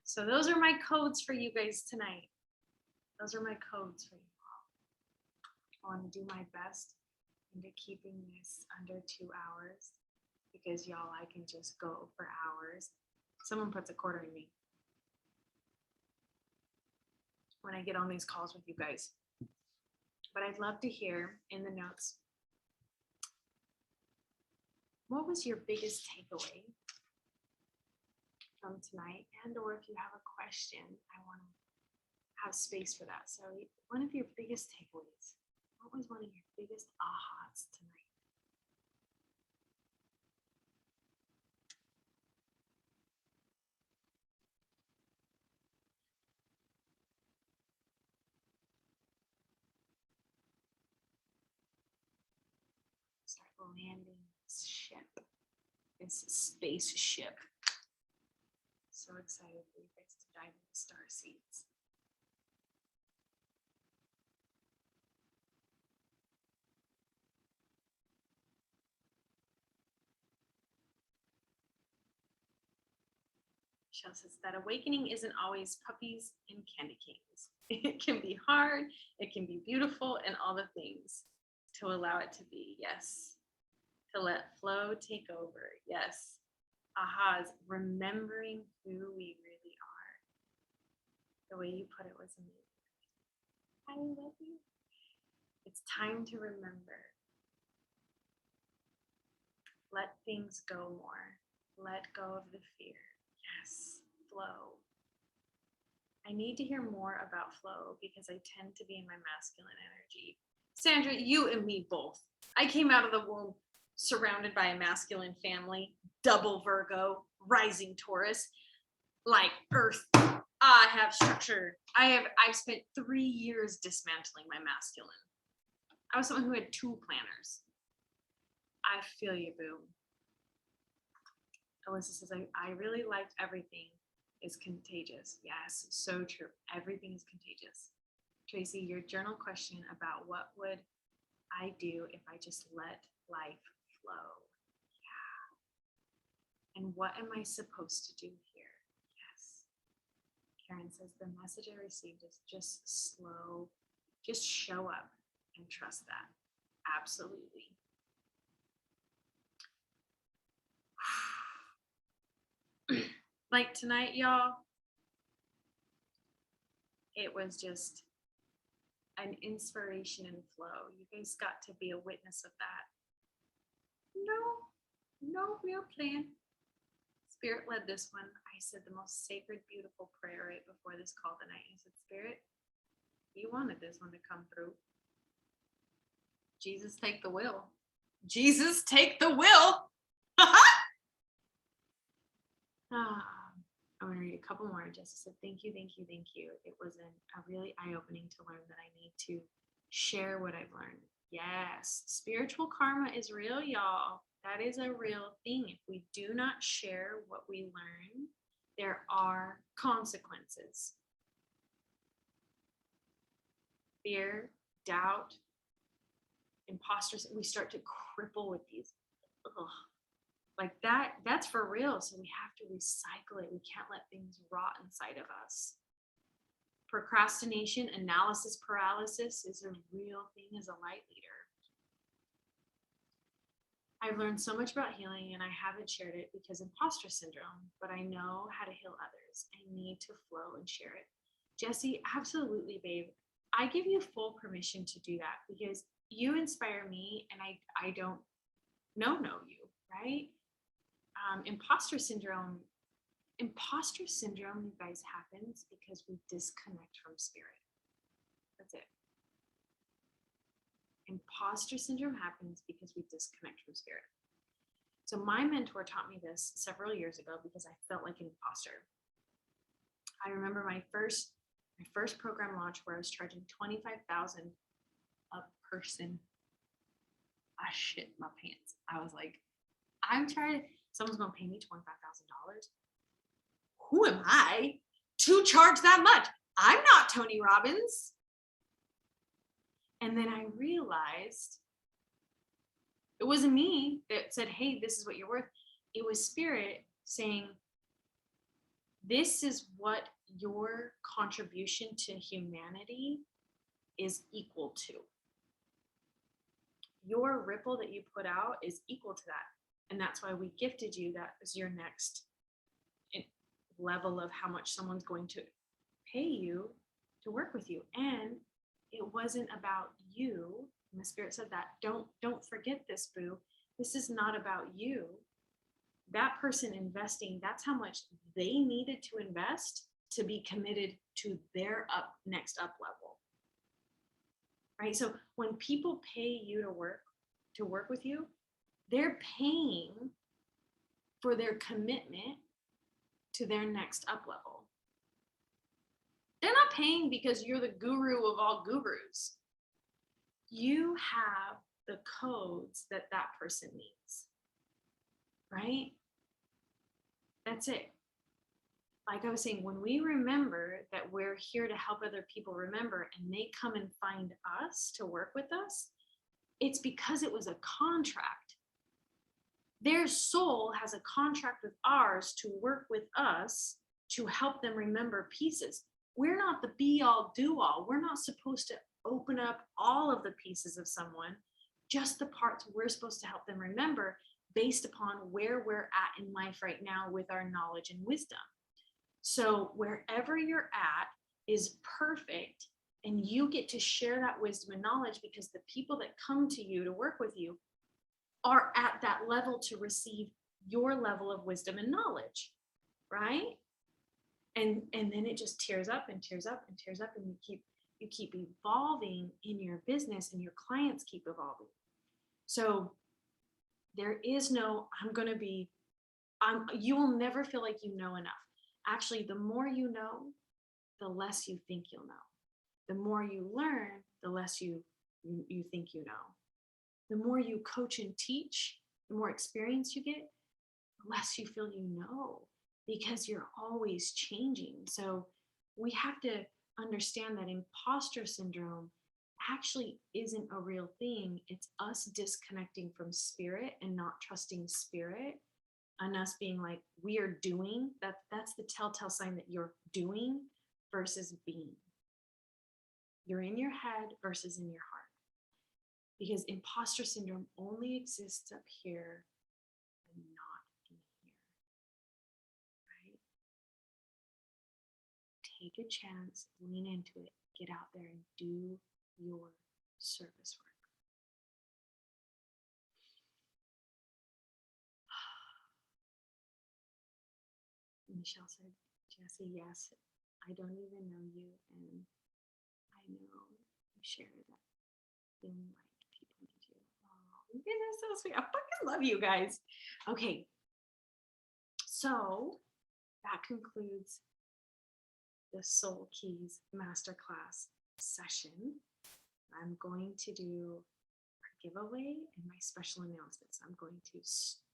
[SPEAKER 2] So those are my codes for you guys tonight. Those are my codes for you all. I want to do my best into keeping this under 2 hours because y'all, I can just go for hours. Someone puts a quarter in me when I get on these calls with you guys. But I'd love to hear in the notes, what was your biggest takeaway from tonight? And or if you have a question, I want to have space for that. So one of your biggest takeaways, what was one of your biggest ahas tonight? Start landing this ship, this spaceship. So excited for you guys to dive into star seeds. Michelle says that awakening isn't always puppies and candy canes. It can be hard, it can be beautiful, and all the things to allow it to be. Yes. To let flow take over. Yes. Ahas, remembering who we really are. The way you put it was amazing. I love you. It's time to remember. Let things go more. Let go of the fear. Yes, flow. I need to hear more about flow because I tend to be in my masculine energy. Sandra, you and me both. I came out of the womb surrounded by a masculine family, double Virgo, rising Taurus, like Earth. I have structure. I've spent 3 years dismantling my masculine. I was someone who had 2 planners. I feel you, boo. Alyssa says, I really liked everything is contagious. Yes, so true. Everything is contagious. Tracy, your journal question about what would I do if I just let life flow? Yeah. And what am I supposed to do here? Yes. Karen says, the message I received is just slow, just show up and trust that. Absolutely. Like tonight, y'all, it was just an inspiration and flow. You guys got to be a witness of that. No real plan. Spirit led this one. I said the most sacred, beautiful prayer right before this call tonight. I said, Spirit, you wanted this one to come through. Jesus, take the will. Jesus, take the will. I'm going to read a couple more. Jessica said, thank you, thank you, thank you. It was a really eye-opening to learn that I need to share what I've learned. Yes, spiritual karma is real, y'all. That is a real thing. If we do not share what we learn, there are consequences. Fear, doubt, imposters, we start to cripple with these. Ugh. Like that's for real. So we have to recycle it. We can't let things rot inside of us. Procrastination, analysis paralysis is a real thing as a light leader. I've learned so much about healing and I haven't shared it because imposter syndrome, but I know how to heal others. I need to flow and share it. Jesse, absolutely, babe. I give you full permission to do that because you inspire me and I don't know you, right? Imposter syndrome, you guys, happens because we disconnect from spirit. That's it. Imposter syndrome happens because we disconnect from spirit. So my mentor taught me this several years ago because I felt like an imposter. I remember my first program launch where I was charging $25,000 a person. I shit my pants. I was like, someone's gonna pay me $25,000. Who am I to charge that much? I'm not Tony Robbins. And then I realized it wasn't me that said, hey, this is what you're worth. It was spirit saying, this is what your contribution to humanity is equal to. Your ripple that you put out is equal to that. And that's why we gifted you. That is your next level of how much someone's going to pay you to work with you. And it wasn't about you. And the spirit said that, don't forget this, boo. This is not about you. That person investing, that's how much they needed to invest to be committed to their next up level. Right? So when people pay you to work with you, they're paying for their commitment to their next up level. They're not paying because you're the guru of all gurus. You have the codes that person needs, right? That's it. Like I was saying, when we remember that we're here to help other people remember and they come and find us to work with us, it's because it was a contract. Their soul has a contract with ours to work with us to help them remember pieces. We're not the be all do all. We're not supposed to open up all of the pieces of someone, just the parts we're supposed to help them remember based upon where we're at in life right now with our knowledge and wisdom. So wherever you're at is perfect, and you get to share that wisdom and knowledge because the people that come to you to work with you are at that level to receive your level of wisdom and knowledge, right? And then it just tears up and tears up and tears up, and you keep evolving in your business, and your clients keep evolving. So there is no, you will never feel like you know enough. Actually, the more you know, the less you think you'll know. The more you learn, the less you think you know. The more you coach and teach, the more experience you get, the less you feel you know, because you're always changing. So we have to understand that imposter syndrome actually isn't a real thing. It's us disconnecting from spirit and not trusting spirit, and us being like, we are doing that. That's the telltale sign that you're doing versus being. You're in your head versus in your heart, because imposter syndrome only exists up here and not in here, right? Take a chance, lean into it, get out there and do your service work. Michelle said, Jesse, yes, I don't even know you, and I know you share that feeling like people need you. Oh, you guys are so sweet. I fucking love you guys. Okay, so that concludes the Soul Keys Masterclass session. I'm going to do our giveaway and my special announcements. I'm going to